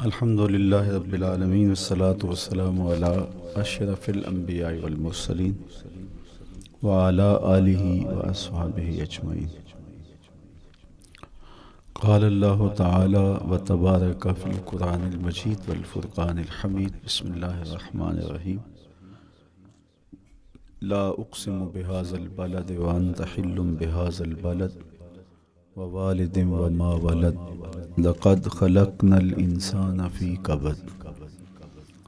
الحمد لله رب العالمين والصلاة والسلام على أشرف الأنبياء والمرسلين وعلى آله وأصحابه أجمعين. قال الله تعالى وتبارك في القرآن المجيد والفرقان الحميد. بسم الله الرحمن الرحيم. لا أقسم بهذا البلد وأنت حل بهذا البلد ووالد وما ولد لقد خلقنا الإنسان في كبد.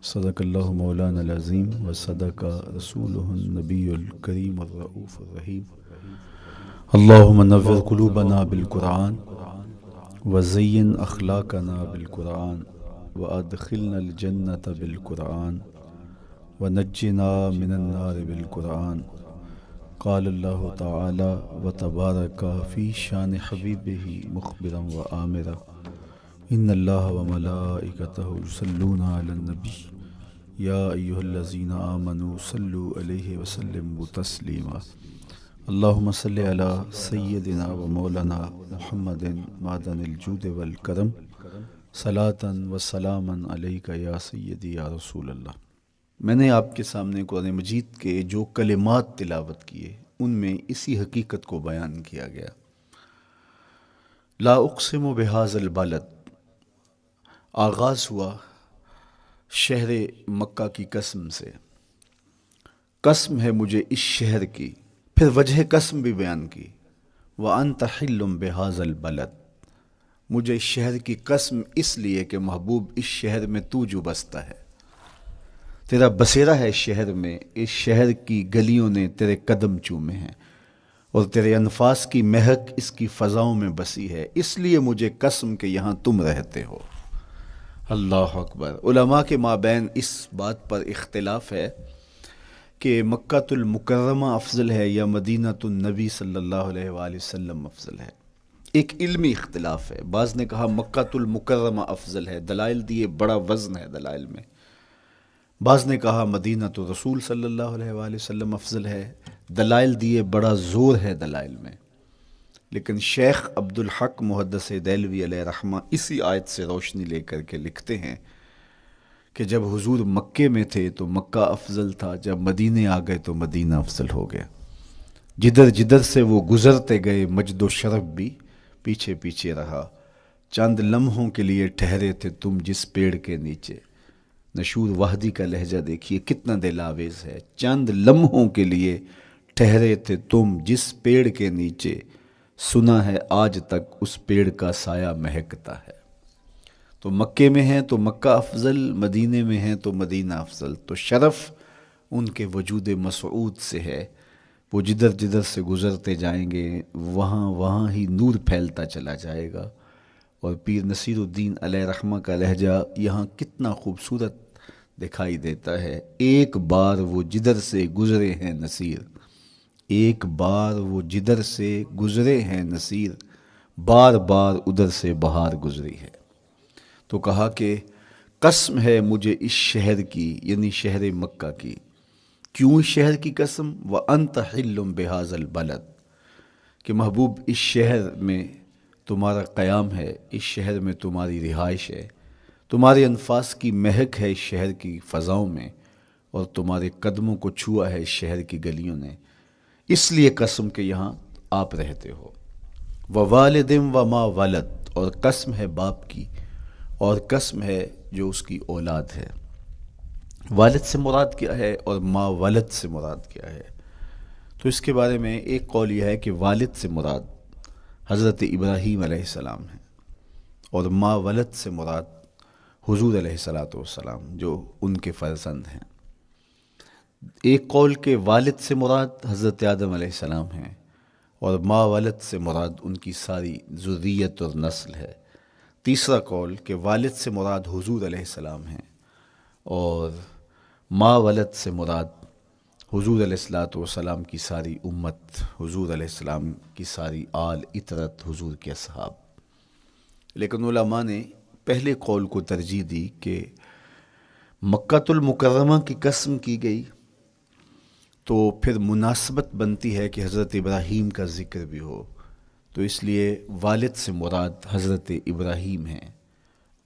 صدق الله مولانا العظيم وصدق رسوله النبي الكريم الرؤوف الرحيم. اللهم نور قلوبنا بالقرآن وزين أخلاقنا بالقرآن وأدخلنا الجنة بالقرآن ونجنا من النار بالقرآن. قال الله تعالى وتبارك في شان حبيبه مخبرا وآمرا إن الله وملائكته يصلون على النبي يا أيها الذين آمنوا صلوا عليه وسلموا تسليما. اللهم صل على سيدنا ومولانا محمد معدن الجود والکرم صلاة وسلاما علیک یا سیدی یا رسول اللہ. میں نے آپ کے سامنے قرآن مجید کے جو کلمات تلاوت کیے ان میں اسی حقیقت کو بیان کیا گیا. لا اقسم بهذا البلد، آغاز ہوا شہر مکہ کی قسم سے. قسم ہے مجھے اس شہر کی، پھر وجہ قسم بھی بیان کی. وَأَنْتَ حِلٌّ بِهَذَا الْبَلَدِ، مجھے اس شہر کی قسم اس لیے کہ محبوب اس شہر میں تو جو بستا ہے، تیرا بسیرا ہے اس شہر میں، اس شہر کی گلیوں نے تیرے قدم چومے ہیں اور تیرے انفاس کی مہک اس کی فضاؤں میں بسی ہے، اس لیے مجھے قسم کہ یہاں تم رہتے ہو. اللہ اکبر. علماء کے مابین اس بات پر اختلاف ہے کہ مکۃ المکرمہ افضل ہے یا مدینہ النبی صلی اللہ علیہ وآلہ وسلم افضل ہے. ایک علمی اختلاف ہے. بعض نے کہا مکۃ المکرمہ افضل ہے، دلائل دیے، بڑا وزن ہے دلائل میں. بعض نے کہا مدینہ تو رسول صلی اللہ علیہ وآلہ وسلم افضل ہے، دلائل دیے، بڑا زور ہے دلائل میں. لیکن شیخ عبدالحق محدث دہلوی علیہ رحمہ اسی آیت سے روشنی لے کر کے لکھتے ہیں کہ جب حضور مکے میں تھے تو مکہ افضل تھا، جب مدینے آ گئے تو مدینہ افضل ہو گیا. جدھر جدھر سے وہ گزرتے گئے مجد و شرف بھی پیچھے پیچھے رہا. چند لمحوں کے لیے ٹھہرے تھے تم جس پیڑ کے نیچے. نشور وحدی کا لہجہ دیکھیے کتنا دل آویز ہے. چند لمحوں کے لیے ٹھہرے تھے تم جس پیڑ کے نیچے، سنا ہے آج تک اس پیڑ کا سایہ مہکتا ہے. تو مکے میں ہیں تو مکہ افضل، مدینے میں ہیں تو مدینہ افضل. تو شرف ان کے وجود مسعود سے ہے. وہ جدھر جدھر سے گزرتے جائیں گے وہاں وہاں ہی نور پھیلتا چلا جائے گا. اور پیر نصیر الدین علیہ رحمہ کا لہجہ یہاں کتنا خوبصورت دکھائی دیتا ہے. ایک بار وہ جدھر سے گزرے ہیں نصیر، ایک بار وہ جدھر سے گزرے ہیں نصیر، بار بار ادھر سے بہار گزری ہے. تو کہا کہ قسم ہے مجھے اس شہر کی، یعنی شہر مکہ کی. کیوں اس شہر کی قسم؟ وَأَنْتَ حِلٌّ بِهَذَا الْبَلَدِ، کہ محبوب اس شہر میں تمہارا قیام ہے، اس شہر میں تمہاری رہائش ہے، تمہارے انفاس کی مہک ہے اس شہر کی فضاؤں میں، اور تمہارے قدموں کو چھوا ہے اس شہر کی گلیوں نے، اس لیے قسم کہ یہاں آپ رہتے ہو. وَوَالِدٍ وَمَا وَلَدَ، اور قسم ہے باپ کی، اور قسم ہے جو اس کی اولاد ہے. والد سے مراد کیا ہے اور ما ولد سے مراد کیا ہے؟ تو اس کے بارے میں ایک قول یہ ہے کہ والد سے مراد حضرت ابراہیم علیہ السلام ہے، اور ما ولد سے مراد حضور علیہ السلام جو ان کے فرزند ہیں. ایک قول کہ والد سے مراد حضرت آدم علیہ السلام ہیں، اور ما ولد سے مراد ان کی ساری ذریت اور نسل ہے. تیسرا قول کہ والد سے مراد حضور علیہ السلام ہیں، اور ما ولد سے مراد حضور علیہ السلام کی ساری امت، حضور علیہ السلام کی ساری آل اطرت، حضور کے اصحاب. لیکن علماء نے پہلے قول کو ترجیح دی کہ مکۃ المکرمہ کی قسم کی گئی تو پھر مناسبت بنتی ہے کہ حضرت ابراہیم کا ذکر بھی ہو، تو اس لیے والد سے مراد حضرت ابراہیم ہیں،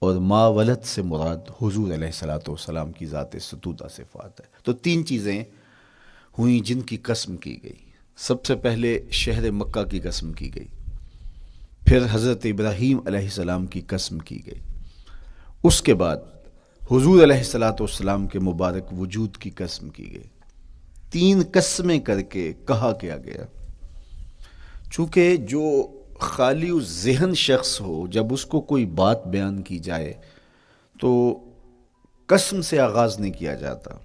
اور ما ولد سے مراد حضور علیہ الصلوۃ والسلام کی ذات ستودہ صفات ہے۔ تو تین چیزیں ہوئیں جن کی قسم کی گئی۔ سب سے پہلے شہر مکہ کی قسم کی گئی، پھر حضرت ابراہیم علیہ السلام کی قسم کی گئی، اس کے بعد حضور علیہ الصلوۃ والسلام کے مبارک وجود کی قسم کی گئی۔ تین قسمیں کر کے کہا کیا گیا، چونکہ جو خالی ذہن شخص ہو، جب اس کو کوئی بات بیان کی جائے تو قسم سے آغاز نہیں کیا جاتا۔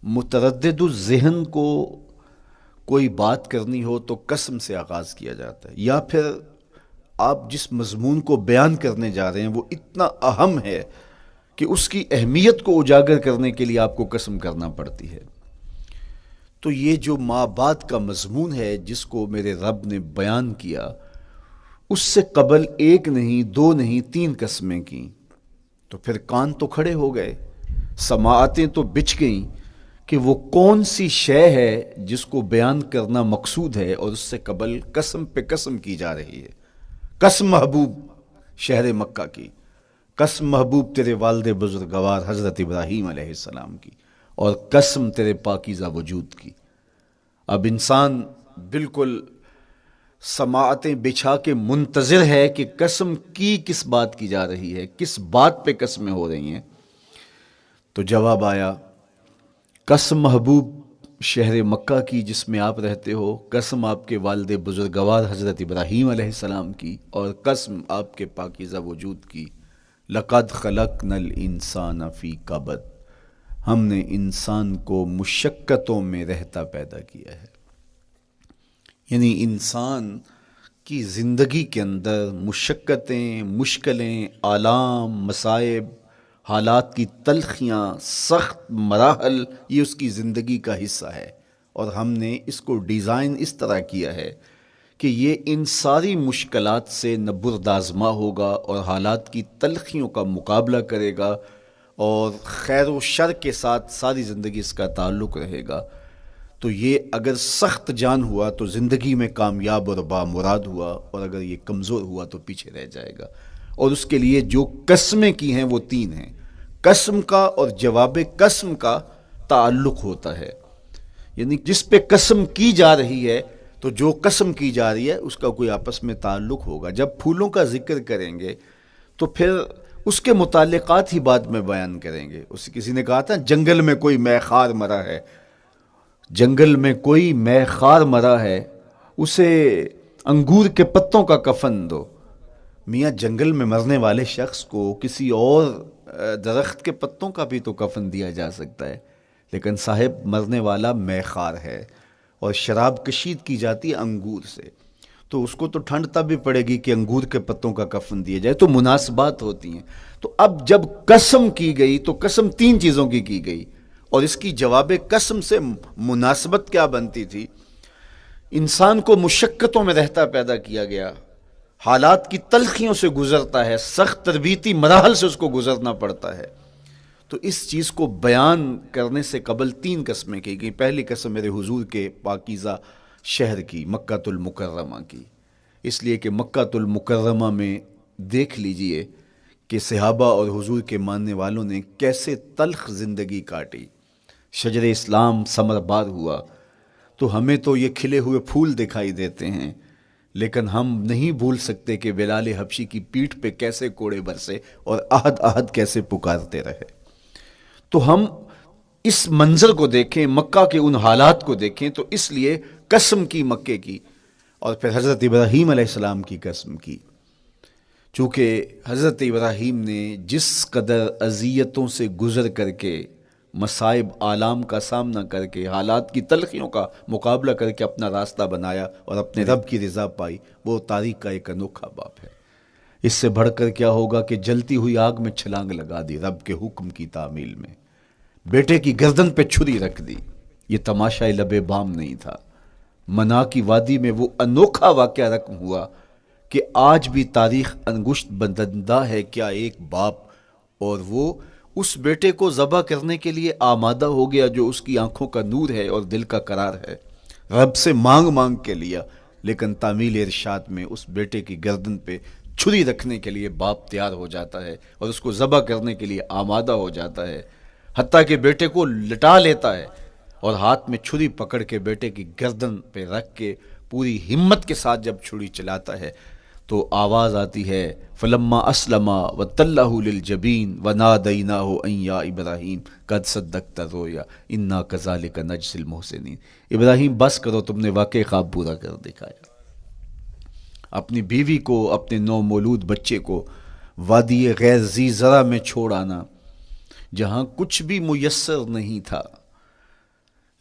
متردد الذہن کو کوئی بات کرنی ہو تو قسم سے آغاز کیا جاتا ہے، یا پھر آپ جس مضمون کو بیان کرنے جا رہے ہیں وہ اتنا اہم ہے کہ اس کی اہمیت کو اجاگر کرنے کے لیے آپ کو قسم کرنا پڑتی ہے۔ تو یہ جو ما بعد کا مضمون ہے جس کو میرے رب نے بیان کیا، اس سے قبل ایک نہیں، دو نہیں، تین قسمیں کیں، تو پھر کان تو کھڑے ہو گئے، سماعتیں تو بچھ گئیں کہ وہ کون سی شے ہے جس کو بیان کرنا مقصود ہے، اور اس سے قبل قسم پہ قسم کی جا رہی ہے۔ قسم محبوب شہر مکہ کی، قسم محبوب تیرے والد بزرگوار حضرت ابراہیم علیہ السلام کی، اور قسم تیرے پاکیزہ وجود کی۔ اب انسان بالکل سماعتیں بچھا کے منتظر ہے کہ قسم کی کس بات کی جا رہی ہے، کس بات پہ قسمیں ہو رہی ہیں۔ تو جواب آیا، قسم محبوب شہر مکہ کی جس میں آپ رہتے ہو، قسم آپ کے والد بزرگوار حضرت ابراہیم علیہ السلام کی، اور قسم آپ کے پاکیزہ وجود کی۔ لقد خلقنا الانسان فی کبد، ہم نے انسان کو مشقتوں میں رہتا پیدا کیا ہے۔ یعنی انسان کی زندگی کے اندر مشقتیں، مشکلیں، آلام، مصائب، حالات کی تلخیاں، سخت مراحل، یہ اس کی زندگی کا حصہ ہے، اور ہم نے اس کو ڈیزائن اس طرح کیا ہے کہ یہ ان ساری مشکلات سے نہ بردآزما ہوگا اور حالات کی تلخیوں کا مقابلہ کرے گا، اور خیر و شر کے ساتھ ساری زندگی اس کا تعلق رہے گا۔ تو یہ اگر سخت جان ہوا تو زندگی میں کامیاب اور بامراد ہوا، اور اگر یہ کمزور ہوا تو پیچھے رہ جائے گا۔ اور اس کے لیے جو قسمیں کی ہیں وہ تین ہیں۔ قسم کا اور جواب قسم کا تعلق ہوتا ہے، یعنی جس پہ قسم کی جا رہی ہے تو جو قسم کی جا رہی ہے اس کا کوئی آپس میں تعلق ہوگا۔ جب پھولوں کا ذکر کریں گے تو پھر اس کے متعلقات ہی بعد میں بیان کریں گے۔ کسی نے کہا تھا جنگل میں کوئی مے خار مرا ہے، جنگل میں کوئی مے خار مرا ہے، اسے انگور کے پتوں کا کفن دو۔ میاں جنگل میں مرنے والے شخص کو کسی اور درخت کے پتوں کا بھی تو کفن دیا جا سکتا ہے، لیکن صاحب مرنے والا مے خار ہے، اور شراب کشید کی جاتی ہے انگور سے، تو اس کو تو ٹھنڈ تب بھی پڑے گی کہ انگور کے پتوں کا کفن دیا جائے۔ تو مناسبات ہوتی ہیں۔ تو اب جب قسم کی گئی تو قسم تین چیزوں کی گئی، اور اس کی جواب قسم سے مناسبت کیا بنتی تھی؟ انسان کو مشقتوں میں رہتا پیدا کیا گیا، حالات کی تلخیوں سے گزرتا ہے، سخت تربیتی مراحل سے اس کو گزرنا پڑتا ہے۔ تو اس چیز کو بیان کرنے سے قبل تین قسمیں کی گئی۔ پہلی قسم میرے حضور کے پاکیزہ شہر کی، مکہ المکرمہ کی، اس لیے کہ مکہ المکرمہ میں دیکھ لیجئے کہ صحابہ اور حضور کے ماننے والوں نے کیسے تلخ زندگی کاٹی۔ شجر اسلام ثمر بار ہوا تو ہمیں تو یہ کھلے ہوئے پھول دکھائی دیتے ہیں، لیکن ہم نہیں بھول سکتے کہ بلال حبشی کی پیٹھ پہ کیسے کوڑے برسے اور احد احد کیسے پکارتے رہے۔ تو ہم اس منظر کو دیکھیں، مکہ کے ان حالات کو دیکھیں، تو اس لیے قسم کی مکے کی، اور پھر حضرت ابراہیم علیہ السلام کی قسم کی، چونکہ حضرت ابراہیم نے جس قدر اذیتوں سے گزر کر کے، مصائب آلام کا سامنا کر کے، حالات کی تلخیوں کا مقابلہ کر کے اپنا راستہ بنایا اور اپنے رب کی رضا پائی، وہ تاریخ کا ایک انوکھا باب ہے۔ اس سے بڑھ کر کیا ہوگا کہ جلتی ہوئی آگ میں چھلانگ لگا دی رب کے حکم کی تعمیل میں، بیٹے کی گردن پہ چھری رکھ دی۔ یہ تماشا لب بام نہیں تھا، منا کی وادی میں وہ انوکھا واقعہ رقم ہوا کہ آج بھی تاریخ انگشت بدندہ ہے کیا ایک باپ، اور وہ اس بیٹے کو ذبح کرنے کے لیے آمادہ ہو گیا جو اس کی آنکھوں کا نور ہے اور دل کا قرار ہے، رب سے مانگ کے لیا، لیکن تعمیل ارشاد میں اس بیٹے کی گردن پہ چھری رکھنے کے لیے باپ تیار ہو جاتا ہے اور اس کو ذبح کرنے کے لیے آمادہ ہو جاتا ہے، حتیٰ کہ بیٹے کو لٹا لیتا ہے اور ہاتھ میں چھری پکڑ کے بیٹے کی گردن پہ رکھ کے پوری ہمت کے ساتھ جب چھری چلاتا ہے تو آواز آتی ہے فلما اسلما وتلہ للجبین ونادیناہ ان یا ابراہیم قد صدقت الرؤیا انا کذالک نجزی المحسنین۔ ابراہیم بس کرو، تم نے واقعی خواب پورا کر دکھایا۔ اپنی بیوی کو، اپنے نو مولود بچے کو وادی غیر ذی زرع میں چھوڑ آنا، جہاں کچھ بھی میسر نہیں تھا،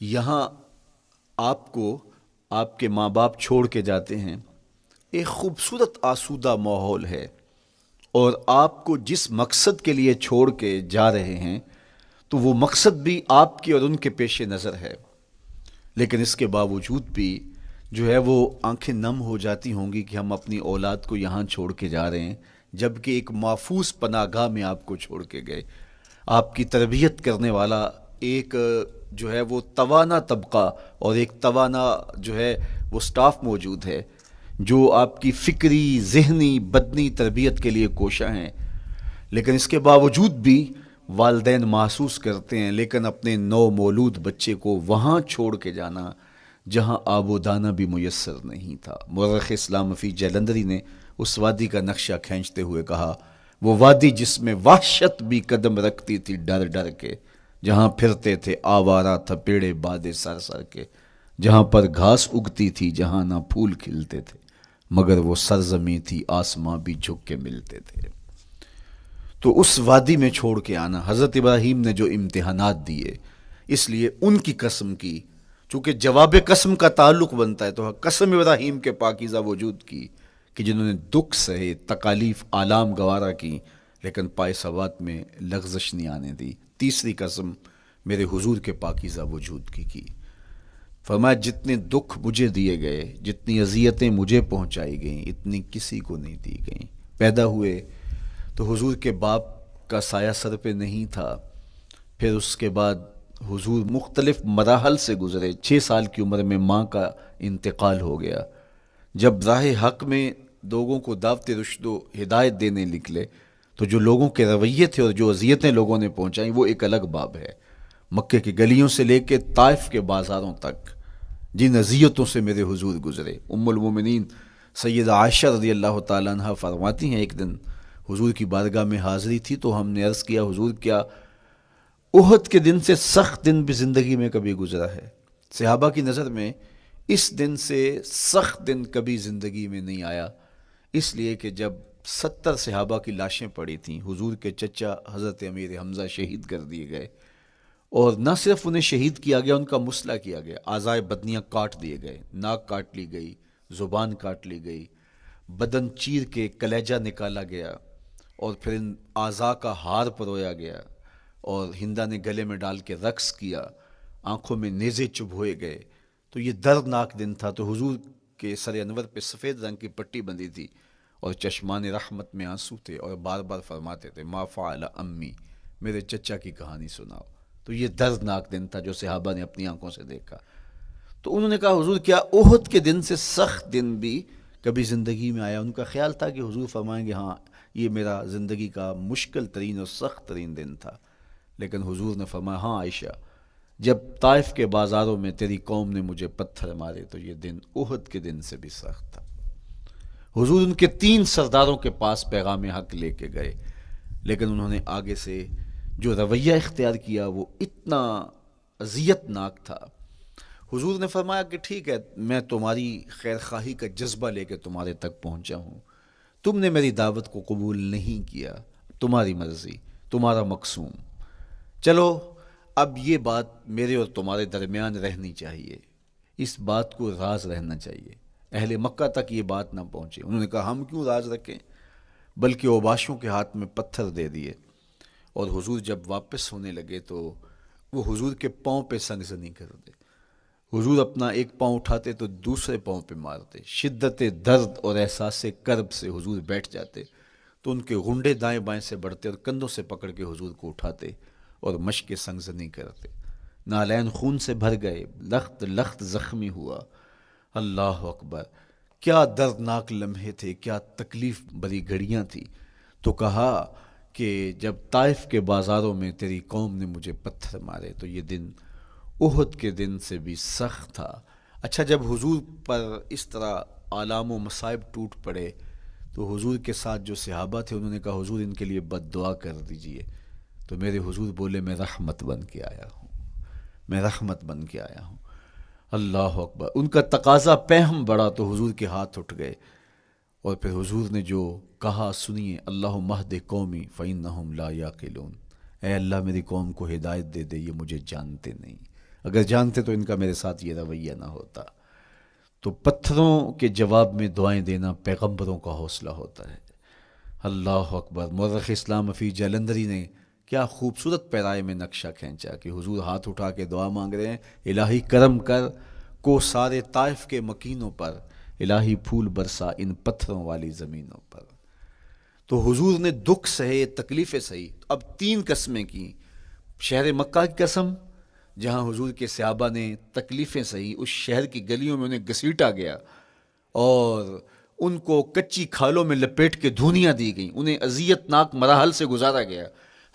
یہاں آپ کو آپ کے ماں باپ چھوڑ کے جاتے ہیں، ایک خوبصورت آسودہ ماحول ہے، اور آپ کو جس مقصد کے لیے چھوڑ کے جا رہے ہیں تو وہ مقصد بھی آپ کی اور ان کے پیش نظر ہے، لیکن اس کے باوجود بھی جو ہے وہ آنکھیں نم ہو جاتی ہوں گی کہ ہم اپنی اولاد کو یہاں چھوڑ کے جا رہے ہیں، جبکہ ایک محفوظ پناہ گاہ میں آپ کو چھوڑ کے گئے۔ آپ کی تربیت کرنے والا ایک جو ہے وہ توانا طبقہ اور ایک توانا جو ہے وہ سٹاف موجود ہے جو آپ کی فکری، ذہنی، بدنی تربیت کے لیے کوشاں ہیں، لیکن اس کے باوجود بھی والدین محسوس کرتے ہیں لیکن اپنے نو مولود بچے کو وہاں چھوڑ کے جانا جہاں آب و دانہ بھی میسر نہیں تھا۔ مورخ اسلام فی جلندری نے اس وادی کا نقشہ کھینچتے ہوئے کہا، وہ وادی جس میں وحشت بھی قدم رکھتی تھی ڈر ڈر کے، جہاں پھرتے تھے آوارہ تھپیڑے بادے سر سر کے، جہاں پر گھاس اگتی تھی، جہاں نہ پھول کھلتے تھے، مگر وہ سرزمیں تھی آسماں بھی جھک کے ملتے تھے۔ تو اس وادی میں چھوڑ کے آنا، حضرت ابراہیم نے جو امتحانات دیے، اس لیے ان کی قسم کی، چونکہ جواب قسم کا تعلق بنتا ہے، تو قسم ابراہیم کے پاکیزہ وجود کی کہ جنہوں نے دکھ سہے، تکالیف آلام گوارا کی، لیکن پائے ثبات میں لغزش نہیں آنے دی۔ تیسری قسم میرے حضور کے پاکیزہ وجود کی فرمایا جتنے دکھ مجھے دیے گئے، جتنی اذیتیں مجھے پہنچائی گئیں، اتنی کسی کو نہیں دی گئیں۔ پیدا ہوئے تو حضور کے باپ کا سایہ سر پہ نہیں تھا، پھر اس کے بعد حضور مختلف مراحل سے گزرے، 6 سال کی عمر میں ماں کا انتقال ہو گیا۔ جب راہ حق میں لوگوں کو دعوت رشد و ہدایت دینے نکلے تو جو لوگوں کے رویے تھے اور جو اذیتیں لوگوں نے پہنچائیں وہ ایک الگ باب ہے۔ مکے کی گلیوں سے لے کے طائف کے بازاروں تک جن اذیتوں سے میرے حضور گزرے، ام المومنین سیدہ عائشہ رضی اللہ تعالیٰ عنہ فرماتی ہیں ایک دن حضور کی بارگاہ میں حاضری تھی تو ہم نے عرض کیا حضور کیا احد کے دن سے سخت دن بھی زندگی میں کبھی گزرا ہے؟ صحابہ کی نظر میں اس دن سے سخت دن کبھی زندگی میں نہیں آیا، اس لیے کہ جب 70 صحابہ کی لاشیں پڑی تھیں، حضور کے چچا حضرت امیر حمزہ شہید کر دیے گئے، اور نہ صرف انہیں شہید کیا گیا، ان کا مسئلہ کیا گیا، اعضائے بدنیاں کاٹ دیے گئے، ناک کاٹ لی گئی، زبان کاٹ لی گئی، بدن چیر کے کلیجہ نکالا گیا، اور پھر ان اعضاء کا ہار پرویا گیا، اور ہندا نے گلے میں ڈال کے رقص کیا، آنکھوں میں نیزے چبھوئے گئے۔ تو یہ دردناک دن تھا، تو حضور کے سر انور پہ سفید رنگ کی پٹی بندھی تھی اور چشمان رحمت میں آنسو تھے، اور بار بار فرماتے تھے ما فعل امی، میرے چچا کی کہانی سناؤ۔ تو یہ دردناک دن تھا جو صحابہ نے اپنی آنکھوں سے دیکھا۔ تو انہوں نے کہا حضور کیا احد کے دن سے سخت دن بھی کبھی زندگی میں آیا؟ ان کا خیال تھا کہ حضور فرمائیں گے ہاں یہ میرا زندگی کا مشکل ترین اور سخت ترین دن تھا، لیکن حضور نے فرمایا ہاں عائشہ، جب طائف کے بازاروں میں تیری قوم نے مجھے پتھر مارے تو یہ دن احد کے دن سے بھی سخت تھا۔ حضور ان کے 3 سرداروں کے پاس پیغام حق لے کے گئے، لیکن انہوں نے آگے سے جو رویہ اختیار کیا وہ اتنا اذیت ناک تھا۔ حضور نے فرمایا کہ ٹھیک ہے، میں تمہاری خیر خواہی کا جذبہ لے کے تمہارے تک پہنچا ہوں، تم نے میری دعوت کو قبول نہیں کیا، تمہاری مرضی، تمہارا مقسوم، چلو اب یہ بات میرے اور تمہارے درمیان رہنی چاہیے، اس بات کو راز رہنا چاہیے، اہل مکہ تک یہ بات نہ پہنچے۔ انہوں نے کہا ہم کیوں راز رکھیں، بلکہ اوباشوں کے ہاتھ میں پتھر دے دیے، اور حضور جب واپس ہونے لگے تو وہ حضور کے پاؤں پہ سنگزنی کرتے، حضور اپنا ایک پاؤں اٹھاتے تو دوسرے پاؤں پہ مارتے، شدت درد اور احساس کرب سے حضور بیٹھ جاتے تو ان کے غنڈے دائیں بائیں سے بڑھتے اور کندھوں سے پکڑ کے حضور کو اٹھاتے اور مشق سنگزنی کرتے، نالین خون سے بھر گئے، لخت لخت زخمی ہوا، اللہ اکبر، کیا دردناک لمحے تھے، کیا تکلیف بھری گھڑیاں تھیں. تو کہا کہ جب طائف کے بازاروں میں تیری قوم نے مجھے پتھر مارے تو یہ دن احد کے دن سے بھی سخت تھا. اچھا، جب حضور پر اس طرح آلام و مصائب ٹوٹ پڑے تو حضور کے ساتھ جو صحابہ تھے انہوں نے کہا حضور ان کے لیے بد دعا کر دیجئے. تو میرے حضور بولے میں رحمت بن کے آیا ہوں، میں رحمت بن کے آیا ہوں. اللہ اکبر. ان کا تقاضا پہم بڑا تو حضور کے ہاتھ اٹھ گئے، اور پھر حضور نے جو کہا سنیے، اللہم اہد قومی فإنہم لا یعقلون. اے اللہ میری قوم کو ہدایت دے دے، یہ مجھے جانتے نہیں، اگر جانتے تو ان کا میرے ساتھ یہ رویہ نہ ہوتا. تو پتھروں کے جواب میں دعائیں دینا پیغمبروں کا حوصلہ ہوتا ہے. اللہ اکبر. مورخ اسلام حفیظ جلندری نے کیا خوبصورت پیرائے میں نقشہ کھینچا کہ حضور ہاتھ اٹھا کے دعا مانگ رہے ہیں، الہی کرم کر کو سارے طائف کے مکینوں پر، الہی پھول برسا ان پتھروں والی زمینوں پر. تو حضور نے دکھ سہے، تکلیفیں سہی. اب 3 قسمیں کی. شہر مکہ کی قسم جہاں حضور کے صحابہ نے تکلیفیں سہی، اس شہر کی گلیوں میں انہیں گھسیٹا گیا اور ان کو کچی کھالوں میں لپیٹ کے دھونیاں دی گئیں، انہیں اذیت ناک مراحل سے گزارا گیا.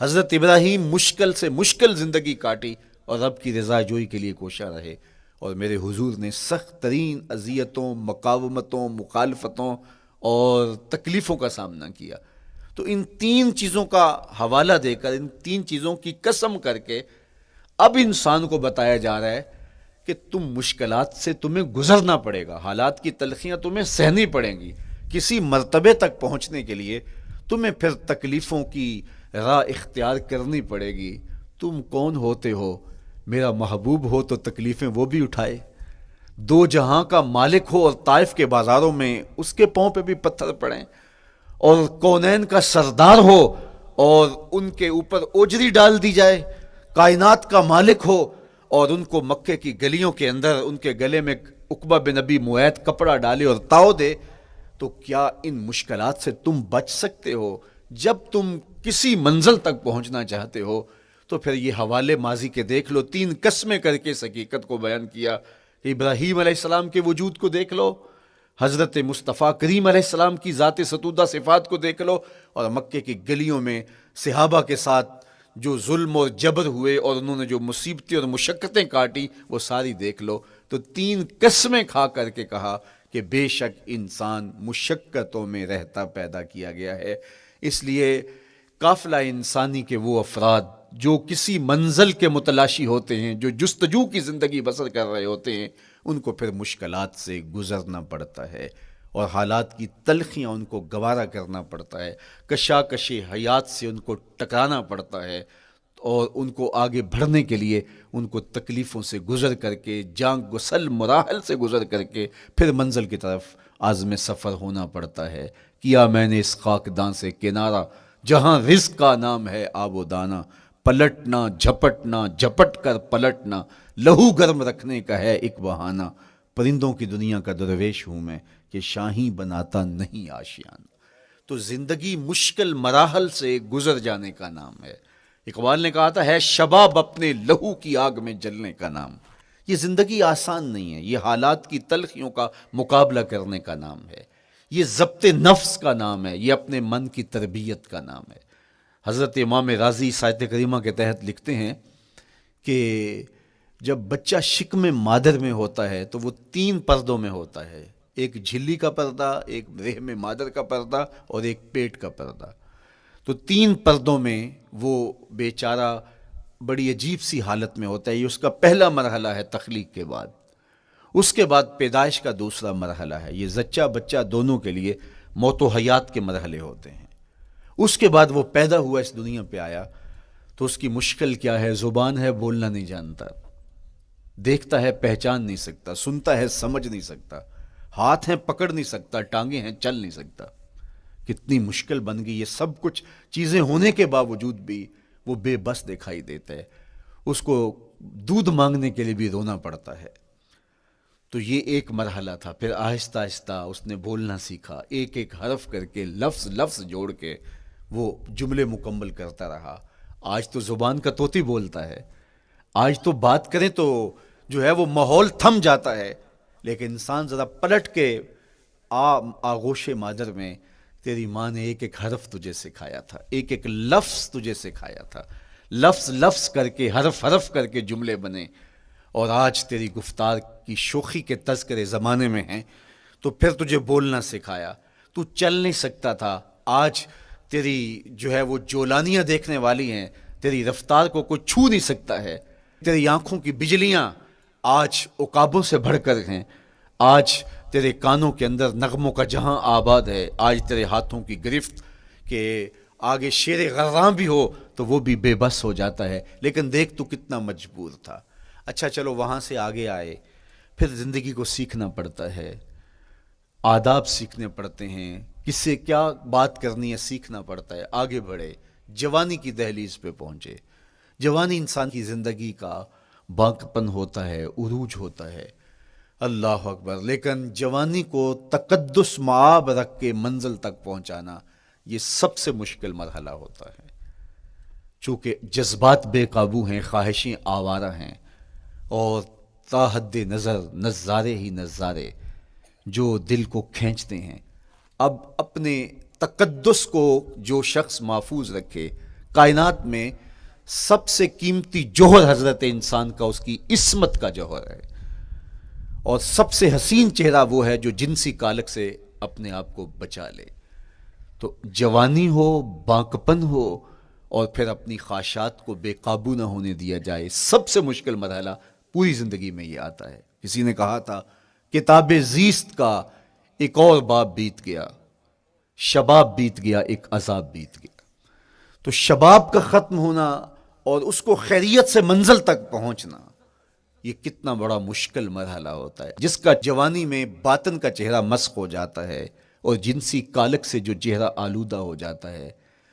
حضرت ابراہیم مشکل سے مشکل زندگی کاٹی اور رب کی رضا جوئی کے لیے کوشاں رہے، اور میرے حضور نے سخت ترین اذیتوں، مقاومتوں، مخالفتوں اور تکلیفوں کا سامنا کیا. تو ان 3 چیزوں کا حوالہ دے کر، ان 3 چیزوں کی قسم کر کے اب انسان کو بتایا جا رہا ہے کہ تم مشکلات سے تمہیں گزرنا پڑے گا، حالات کی تلخیاں تمہیں سہنی پڑیں گی. کسی مرتبے تک پہنچنے کے لیے تمہیں پھر تکلیفوں کی راہ اختیار کرنی پڑے گی. تم کون ہوتے ہو؟ میرا محبوب ہو تو تکلیفیں وہ بھی اٹھائے، 2 جہاں کا مالک ہو اور طائف کے بازاروں میں اس کے پاؤں پہ بھی پتھر پڑیں، اور کونین کا سردار ہو اور ان کے اوپر اوجری ڈال دی جائے، کائنات کا مالک ہو اور ان کو مکے کی گلیوں کے اندر ان کے گلے میں عقبہ بن ابی معیط کپڑا ڈالے اور تاؤ دے. تو کیا ان مشکلات سے تم بچ سکتے ہو؟ جب تم کسی منزل تک پہنچنا چاہتے ہو تو پھر یہ حوالے ماضی کے دیکھ لو. 3 قسمیں کر کے اس حقیقت کو بیان کیا. ابراہیم علیہ السلام کے وجود کو دیکھ لو، حضرت مصطفیٰ کریم علیہ السلام کی ذات ستودہ صفات کو دیکھ لو، اور مکے کی گلیوں میں صحابہ کے ساتھ جو ظلم اور جبر ہوئے اور انہوں نے جو مصیبتیں اور مشقتیں کاٹی وہ ساری دیکھ لو. تو 3 قسمیں کھا کر کے کہا کہ بے شک انسان مشقتوں میں رہتا پیدا کیا گیا ہے. اس لیے قافلہ انسانی کے وہ افراد جو کسی منزل کے متلاشی ہوتے ہیں، جو جستجو کی زندگی بسر کر رہے ہوتے ہیں، ان کو پھر مشکلات سے گزرنا پڑتا ہے اور حالات کی تلخیاں ان کو گوارا کرنا پڑتا ہے، کشاکش حیات سے ان کو ٹکرانا پڑتا ہے، اور ان کو آگے بڑھنے کے لیے ان کو تکلیفوں سے گزر کر کے، جان گسل مراحل سے گزر کر کے پھر منزل کی طرف عازم سفر ہونا پڑتا ہے. کیا میں نے اس خاکدان سے کنارہ جہاں رزق کا نام ہے آب و دانہ، پلٹنا جھپٹنا جھپٹ کر پلٹنا لہو گرم رکھنے کا ہے ایک بہانہ. پرندوں کی دنیا کا درویش ہوں میں کہ شاہین بناتا نہیں آشیانہ. تو زندگی مشکل مراحل سے گزر جانے کا نام ہے. اقبال نے کہا تھا ہے شباب اپنے لہو کی آگ میں جلنے کا نام. یہ زندگی آسان نہیں ہے، یہ حالات کی تلخیوں کا مقابلہ کرنے کا نام ہے، یہ ضبط نفس کا نام ہے، یہ اپنے من کی تربیت کا نام ہے. حضرت امام راضی سایت کریمہ کے تحت لکھتے ہیں کہ جب بچہ شکم مادر میں ہوتا ہے تو وہ 3 پردوں میں ہوتا ہے، ایک جھلی کا پردہ، ایک رحم مادر کا پردہ اور ایک پیٹ کا پردہ. تو 3 پردوں میں وہ بیچارہ بڑی عجیب سی حالت میں ہوتا ہے. یہ اس کا پہلا مرحلہ ہے تخلیق کے بعد. اس کے بعد پیدائش کا دوسرا مرحلہ ہے. یہ زچہ بچہ دونوں کے لیے موت و حیات کے مرحلے ہوتے ہیں. اس کے بعد وہ پیدا ہوا، اس دنیا پہ آیا تو اس کی مشکل کیا ہے؟ زبان ہے، بولنا نہیں جانتا، دیکھتا ہے پہچان نہیں سکتا، سنتا ہے سمجھ نہیں سکتا، ہاتھ ہیں پکڑ نہیں سکتا، ٹانگیں ہیں چل نہیں سکتا. کتنی مشکل بن گئی. یہ سب کچھ چیزیں ہونے کے باوجود بھی وہ بے بس دکھائی دیتا ہے. اس کو دودھ مانگنے کے لیے بھی رونا پڑتا ہے. تو یہ ایک مرحلہ تھا. پھر آہستہ آہستہ اس نے بولنا سیکھا، ایک ایک حرف کر کے لفظ لفظ جوڑ کے وہ جملے مکمل کرتا رہا. آج تو زبان کا طوطی بولتا ہے، آج تو بات کریں تو جو ہے وہ ماحول تھم جاتا ہے. لیکن انسان ذرا پلٹ کے آغوش مادر میں تیری ماں نے ایک ایک حرف تجھے سکھایا تھا، ایک ایک لفظ تجھے سکھایا تھا، لفظ لفظ کر کے، حرف حرف کر کے جملے بنے، اور آج تیری گفتار کی شوخی کے تذکرے زمانے میں ہیں، تو پھر تجھے بولنا سکھایا، تو چل نہیں سکتا تھا، آج تیری جو ہے وہ جولانیاں دیکھنے والی ہیں، تیری رفتار کو کوئی چھو نہیں سکتا ہے، تیری آنکھوں کی بجلیاں آج عقابوں سے بڑھ کر ہیں، آج تیرے کانوں کے اندر نغموں کا جہاں آباد ہے، آج تیرے ہاتھوں کی گرفت کہ آگے شیر غراں بھی ہو تو وہ بھی بے بس ہو جاتا ہے، لیکن دیکھ تو کتنا مجبور تھا۔ اچھا چلو وہاں سے آگے آئے، پھر زندگی کو سیکھنا پڑتا ہے، آداب سیکھنے پڑتے ہیں، کس سے کیا بات کرنی ہے سیکھنا پڑتا ہے، آگے بڑھے، جوانی کی دہلیز پہ پہنچے۔ جوانی انسان کی زندگی کا باقپن ہوتا ہے، عروج ہوتا ہے، اللہ اکبر، لیکن جوانی کو تقدس معاب رکھ کے منزل تک پہنچانا یہ سب سے مشکل مرحلہ ہوتا ہے، چونکہ جذبات بے قابو ہیں، خواہشیں آوارہ ہیں، اور تا حد نظر نظارے ہی نظارے جو دل کو کھینچتے ہیں۔ اب اپنے تقدس کو جو شخص محفوظ رکھے، کائنات میں سب سے قیمتی جوہر حضرت انسان کا اس کی عصمت کا جوہر ہے، اور سب سے حسین چہرہ وہ ہے جو جنسی کالک سے اپنے آپ کو بچا لے۔ تو جوانی ہو، باقپن ہو، اور پھر اپنی خواہشات کو بے قابو نہ ہونے دیا جائے، سب سے مشکل مرحلہ پوری زندگی میں یہ آتا ہے۔ کسی نے کہا تھا کتاب زیست کا ایک اور باب بیت گیا، شباب بیت گیا، ایک عذاب بیت گیا۔ تو شباب کا ختم ہونا اور اس کو خیریت سے منزل تک پہنچنا، یہ کتنا بڑا مشکل مرحلہ ہوتا ہے۔ جس کا جوانی میں باطن کا چہرہ مسخ ہو جاتا ہے اور جنسی کالک سے جو چہرہ آلودہ ہو جاتا ہے،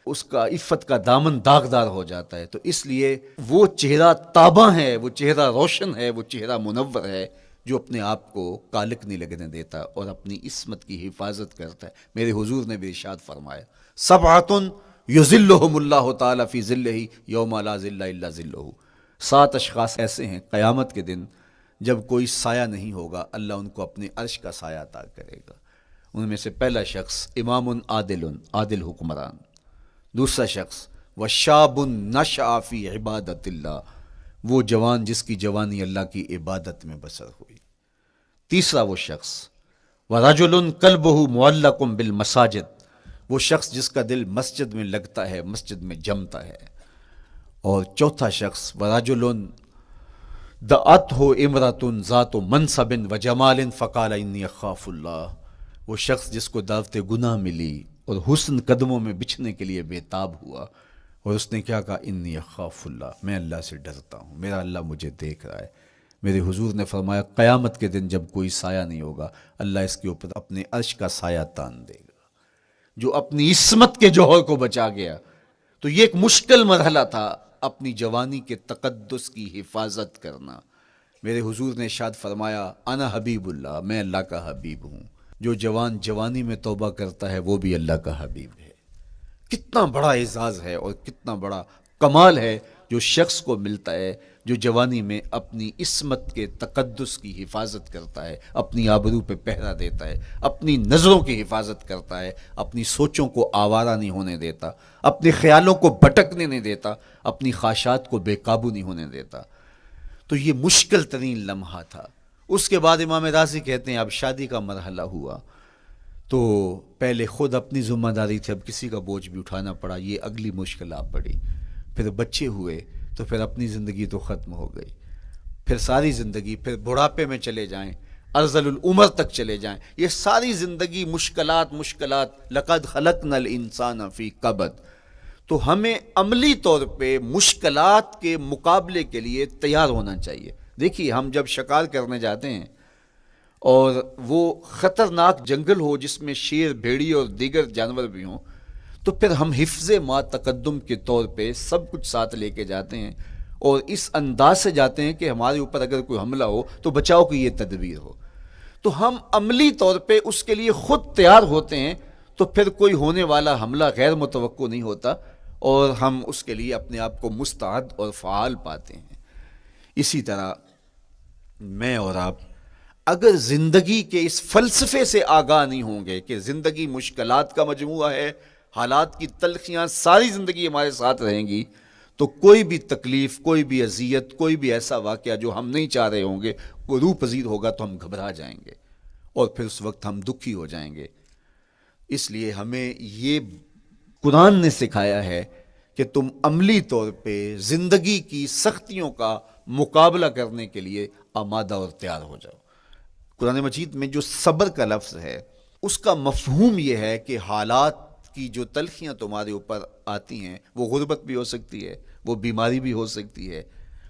اس کا عفت کا دامن داغدار ہو جاتا ہے، تو اس لیے وہ چہرہ تاباں ہے، وہ چہرہ روشن ہے، وہ چہرہ منور ہے جو اپنے آپ کو کالک نہیں لگنے دیتا اور اپنی عصمت کی حفاظت کرتا ہے۔ میرے حضور نے بھی ارشاد فرمایا، سبعۃ یظلھم اللہ تعالی فی ظلہ یوم لا ظل الا ظلہ، 7 اشخاص ایسے ہیں قیامت کے دن جب کوئی سایہ نہیں ہوگا، اللہ ان کو اپنے عرش کا سایہ عطا کرے گا۔ ان میں سے پہلا شخص امام عادل حکمران، دوسرا شخص وشاب نشأ فی عبادت اللہ، وہ جوان جس کی جوانی اللہ کی عبادت میں بسر ہوئی، تیسرا وہ شخص ورجل قلبہ معلق بالمساجد، وہ شخص جس کا دل مسجد میں لگتا ہے، مسجد میں جمتا ہے، اور چوتھا شخص ورجل دعتہ امرأۃ ذات منصب وجمال فقال انی اخاف اللہ، وہ شخص جس کو دعوت گناہ ملی اور حسن قدموں میں بچھنے کے لیے بےتاب ہوا، اور اس نے کیا کہا، انی اخاف اللہ، میں اللہ سے ڈرتا ہوں، میرا اللہ مجھے دیکھ رہا ہے۔ میرے حضور نے فرمایا قیامت کے دن جب کوئی سایہ نہیں ہوگا، اللہ اس کے اوپر اپنے عرش کا سایہ تان دے گا، جو اپنی عصمت کے جوہر کو بچا گیا۔ تو یہ ایک مشکل مرحلہ تھا، اپنی جوانی کے تقدس کی حفاظت کرنا۔ میرے حضور نے ارشاد فرمایا انا حبیب اللہ، میں اللہ کا حبیب ہوں۔ جو جوان جوانی میں توبہ کرتا ہے وہ بھی اللہ کا حبیب ہے۔ کتنا بڑا اعزاز ہے اور کتنا بڑا کمال ہے جو شخص کو ملتا ہے جو جوانی میں اپنی عصمت کے تقدس کی حفاظت کرتا ہے، اپنی آبرو پہ پہرا دیتا ہے، اپنی نظروں کی حفاظت کرتا ہے، اپنی سوچوں کو آوارہ نہیں ہونے دیتا، اپنے خیالوں کو بھٹکنے نہیں دیتا، اپنی خواہشات کو بے قابو نہیں ہونے دیتا۔ تو یہ مشکل ترین لمحہ تھا۔ اس کے بعد امام راضی کہتے ہیں اب شادی کا مرحلہ ہوا، تو پہلے خود اپنی ذمہ داری تھی، اب کسی کا بوجھ بھی اٹھانا پڑا، یہ اگلی مشکل آ پڑی۔ پھر بچے ہوئے تو پھر اپنی زندگی تو ختم ہو گئی، پھر ساری زندگی، پھر بڑھاپے میں چلے جائیں، ارذل العمر تک چلے جائیں، یہ ساری زندگی مشکلات لقد خلقنا الانسان فی کبد۔ تو ہمیں عملی طور پہ مشکلات کے مقابلے کے لیے تیار ہونا چاہیے۔ دیکھیے ہم جب شکار کرنے جاتے ہیں اور وہ خطرناک جنگل ہو جس میں شیر، بھیڑی اور دیگر جانور بھی ہوں، تو پھر ہم حفظ ما تقدم کے طور پہ سب کچھ ساتھ لے کے جاتے ہیں اور اس انداز سے جاتے ہیں کہ ہمارے اوپر اگر کوئی حملہ ہو تو بچاؤ کی یہ تدبیر ہو۔ تو ہم عملی طور پہ اس کے لیے خود تیار ہوتے ہیں، تو پھر کوئی ہونے والا حملہ غیر متوقع نہیں ہوتا اور ہم اس کے لیے اپنے آپ کو مستعد اور فعال پاتے ہیں۔ اسی طرح میں اور آپ اگر زندگی کے اس فلسفے سے آگاہ نہیں ہوں گے کہ زندگی مشکلات کا مجموعہ ہے، حالات کی تلخیاں ساری زندگی ہمارے ساتھ رہیں گی، تو کوئی بھی تکلیف، کوئی بھی اذیت، کوئی بھی ایسا واقعہ جو ہم نہیں چاہ رہے ہوں گے وہ روح پذیر ہوگا تو ہم گھبرا جائیں گے اور پھر اس وقت ہم دکھی ہو جائیں گے۔ اس لیے ہمیں یہ قرآن نے سکھایا ہے کہ تم عملی طور پہ زندگی کی سختیوں کا مقابلہ کرنے کے لیے آمادہ اور تیار ہو جاؤ۔ قرآن مجید میں جو صبر کا لفظ ہے اس کا مفہوم یہ ہے کہ حالات کی جو تلخیاں تمہارے اوپر آتی ہیں، وہ غربت بھی ہو سکتی ہے، وہ بیماری بھی ہو سکتی ہے،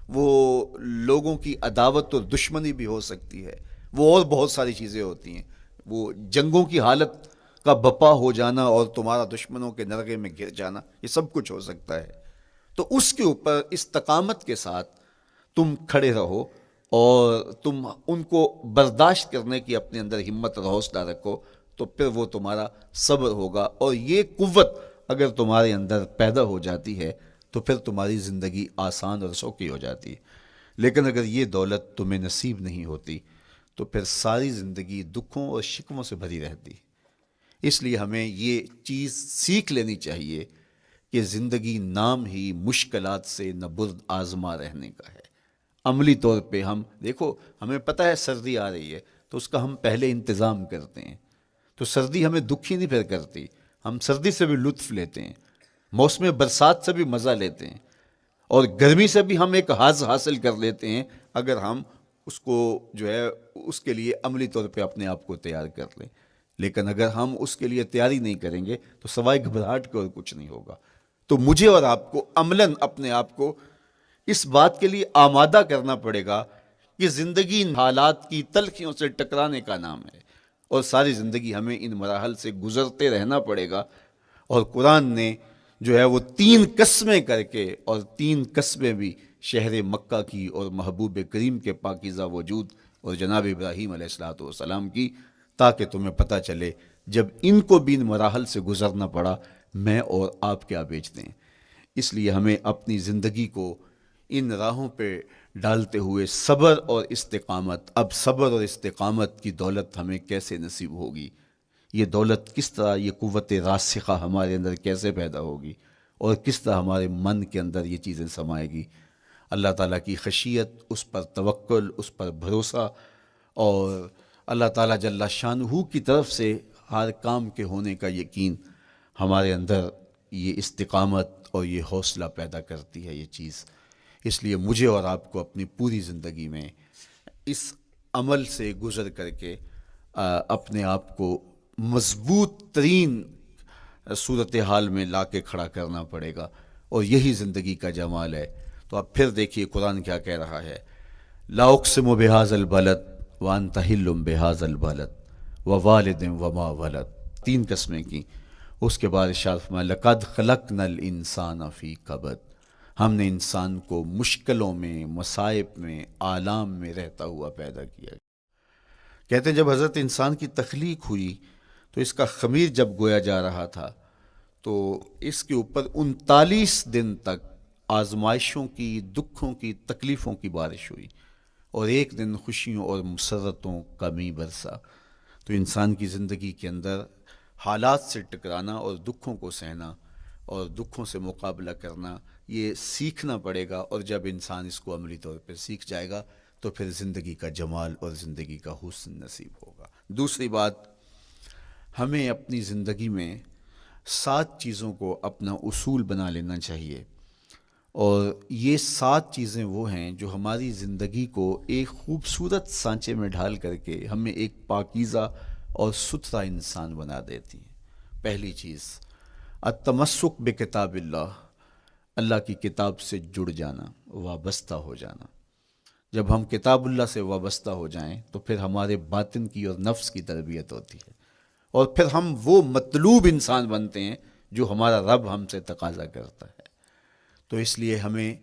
وہ لوگوں کی عداوت اور دشمنی بھی ہو سکتی ہے، وہ اور بہت ساری چیزیں ہوتی ہیں، وہ جنگوں کی حالت کا بپا ہو جانا اور تمہارا دشمنوں کے نرغے میں گر جانا، یہ سب کچھ ہو سکتا ہے۔ تو اس کے اوپر استقامت کے ساتھ تم کھڑے رہو اور تم ان کو برداشت کرنے کی اپنے اندر ہمت اور حوصلہ رکھو، تو پھر وہ تمہارا صبر ہوگا، اور یہ قوت اگر تمہارے اندر پیدا ہو جاتی ہے تو پھر تمہاری زندگی آسان اور سوکھی ہو جاتی ہے۔ لیکن اگر یہ دولت تمہیں نصیب نہیں ہوتی تو پھر ساری زندگی دکھوں اور شکووں سے بھری رہتی۔ اس لیے ہمیں یہ چیز سیکھ لینی چاہیے کہ زندگی نام ہی مشکلات سے نہ برد آزما رہنے کا ہے۔ عملی طور پہ ہم دیکھو، ہمیں پتہ ہے سردی آ رہی ہے تو اس کا ہم پہلے انتظام کرتے ہیں، تو سردی ہمیں دکھی نہیں پھر کرتی، ہم سردی سے بھی لطف لیتے ہیں، موسم برسات سے بھی مزہ لیتے ہیں، اور گرمی سے بھی ہم ایک حاز حاصل کر لیتے ہیں اگر ہم اس کو جو ہے اس کے لیے عملی طور پہ اپنے آپ کو تیار کر لیں۔ لیکن اگر ہم اس کے لیے تیاری نہیں کریں گے تو سوائے گھبراہٹ کے اور کچھ نہیں ہوگا۔ تو مجھے اور آپ کو عملاً اپنے آپ کو اس بات کے لیے آمادہ کرنا پڑے گا کہ زندگی ان حالات کی تلخیوں سے ٹکرانے کا نام ہے، اور ساری زندگی ہمیں ان مراحل سے گزرتے رہنا پڑے گا۔ اور قرآن نے جو ہے وہ 3 قسمیں کر کے، اور 3 قسمیں بھی شہر مکہ کی اور محبوب کریم کے پاکیزہ وجود اور جناب ابراہیم علیہ السلام کی، تاکہ تمہیں پتہ چلے جب ان کو بھی ان مراحل سے گزرنا پڑا میں اور آپ کیا بیچتے ہیں۔ اس لیے ہمیں اپنی زندگی کو ان راہوں پہ ڈالتے ہوئے صبر اور استقامت، اب صبر اور استقامت کی دولت ہمیں کیسے نصیب ہوگی، یہ دولت کس طرح، یہ قوت راسخہ ہمارے اندر کیسے پیدا ہوگی، اور کس طرح ہمارے من کے اندر یہ چیزیں سمائے گی۔ اللہ تعالیٰ کی خشیت، اس پر توکل، اس پر بھروسہ، اور اللہ تعالیٰ جل شانہ کی طرف سے ہر کام کے ہونے کا یقین ہمارے اندر یہ استقامت اور یہ حوصلہ پیدا کرتی ہے یہ چیز۔ اس لیے مجھے اور آپ کو اپنی پوری زندگی میں اس عمل سے گزر کر کے اپنے آپ کو مضبوط ترین صورتحال میں لا کے کھڑا کرنا پڑے گا، اور یہی زندگی کا جمال ہے۔ تو اب پھر دیکھیے قرآن کیا کہہ رہا ہے، لا اقسم بہذا البلد وانت حل بہذا البلد ووالد وما ولد، 3 قسمیں کی۔ اس کے بعد ارشاد فرمایا لقد خلقنا الانسان فی کبد، ہم نے انسان کو مشکلوں میں، مصائب میں، آلام میں رہتا ہوا پیدا کیا۔ کہتے ہیں جب حضرت انسان کی تخلیق ہوئی تو اس کا خمیر جب گویا جا رہا تھا تو اس کے اوپر 39 دن تک آزمائشوں کی، دکھوں کی، تکلیفوں کی بارش ہوئی، اور ایک دن خوشیوں اور مسرتوں کا می برسا۔ تو انسان کی زندگی کے اندر حالات سے ٹکرانا اور دکھوں کو سہنا اور دکھوں سے مقابلہ کرنا یہ سیکھنا پڑے گا، اور جب انسان اس کو عملی طور پہ سیکھ جائے گا تو پھر زندگی کا جمال اور زندگی کا حسن نصیب ہوگا۔ دوسری بات، ہمیں اپنی زندگی میں 7 چیزوں کو اپنا اصول بنا لینا چاہیے، اور یہ 7 چیزیں وہ ہیں جو ہماری زندگی کو ایک خوبصورت سانچے میں ڈھال کر کے ہمیں ایک پاکیزہ اور ستھرا انسان بنا دیتی ہیں۔ پہلی چیز، التمسک بکتاب اللہ، اللہ کی کتاب سے جڑ جانا، وابستہ ہو جانا۔ جب ہم کتاب اللہ سے وابستہ ہو جائیں تو پھر ہمارے باطن کی اور نفس کی تربیت ہوتی ہے، اور پھر ہم وہ مطلوب انسان بنتے ہیں جو ہمارا رب ہم سے تقاضا کرتا ہے۔ تو اس لیے ہمیں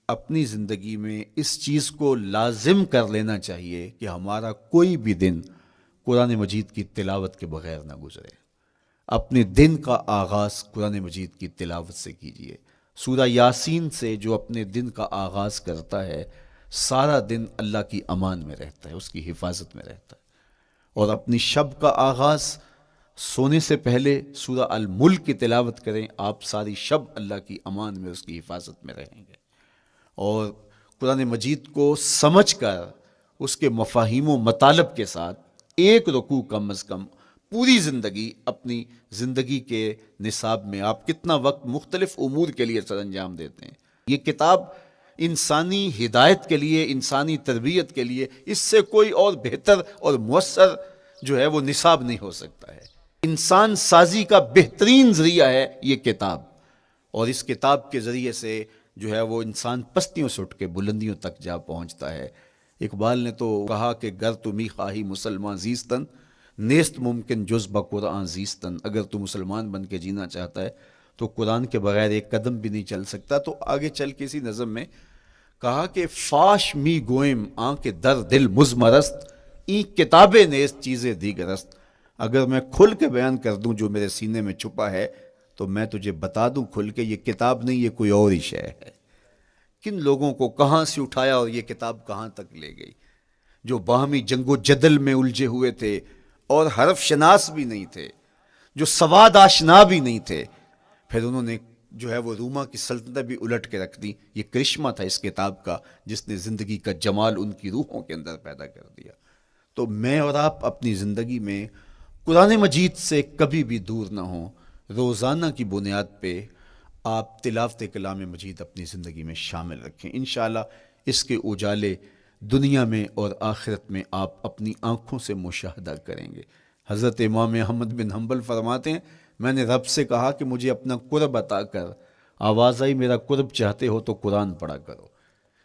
اپنی زندگی میں اس چیز کو لازم کر لینا چاہیے کہ ہمارا کوئی بھی دن قرآن مجید کی تلاوت کے بغیر نہ گزرے۔ اپنے دن کا آغاز قرآن مجید کی تلاوت سے کیجیے۔ سورہ یاسین سے جو اپنے دن کا آغاز کرتا ہے، سارا دن اللہ کی امان میں رہتا ہے، اس کی حفاظت میں رہتا ہے۔ اور اپنی شب کا آغاز سونے سے پہلے سورہ الملک کی تلاوت کریں، آپ ساری شب اللہ کی امان میں، اس کی حفاظت میں رہیں گے۔ اور قرآن مجید کو سمجھ کر اس کے مفاہیم و مطالب کے ساتھ ایک رکوع کم از کم پوری زندگی، اپنی زندگی کے نصاب میں آپ کتنا وقت مختلف امور کے لیے سر انجام دیتے ہیں۔ یہ کتاب انسانی ہدایت کے لیے، انسانی تربیت کے لیے، اس سے کوئی اور بہتر اور مؤثر جو ہے وہ نصاب نہیں ہو سکتا ہے۔ انسان سازی کا بہترین ذریعہ ہے یہ کتاب، اور اس کتاب کے ذریعے سے جو ہے وہ انسان پستیوں سے اٹھ کے بلندیوں تک جا پہنچتا ہے۔ اقبال نے تو کہا کہ گر تمی خواہی مسلمان زیستن، نیست ممکن جز بقرآن زیستن۔ اگر تو مسلمان بن کے جینا چاہتا ہے تو قرآن کے بغیر ایک قدم بھی نہیں چل سکتا۔ تو آگے چل کے اسی نظم میں کہا کہ فاش می گوئم آنکھ در دل مزمرست، این کتابیں نیست چیزیں دیگرست۔ اگر میں کھل کے بیان کر دوں جو میرے سینے میں چھپا ہے تو میں تجھے بتا دوں کھل کے یہ کتاب نہیں، یہ کوئی اور ہی شے ہے۔ کن لوگوں کو کہاں سے اٹھایا اور یہ کتاب کہاں تک لے گئی، جو باہمی جنگ و جدل میں الجھے ہوئے تھے اور حرف شناس بھی نہیں تھے، جو سواد آشنا بھی نہیں تھے، پھر انہوں نے جو ہے وہ روما کی سلطنت بھی الٹ کے رکھ دی۔ یہ کرشمہ تھا اس کتاب کا، جس نے زندگی کا جمال ان کی روحوں کے اندر پیدا کر دیا۔ تو میں اور آپ اپنی زندگی میں قرآن مجید سے کبھی بھی دور نہ ہوں، روزانہ کی بنیاد پہ آپ تلاوت کلام مجید اپنی زندگی میں شامل رکھیں۔ انشاءاللہ اس کے اجالے دنیا میں اور آخرت میں آپ اپنی آنکھوں سے مشاہدہ کریں گے۔ حضرت امام احمد بن حنبل فرماتے ہیں، میں نے رب سے کہا کہ مجھے اپنا قرب عطا کر، آواز آئی میرا قرب چاہتے ہو تو قرآن پڑھا کرو۔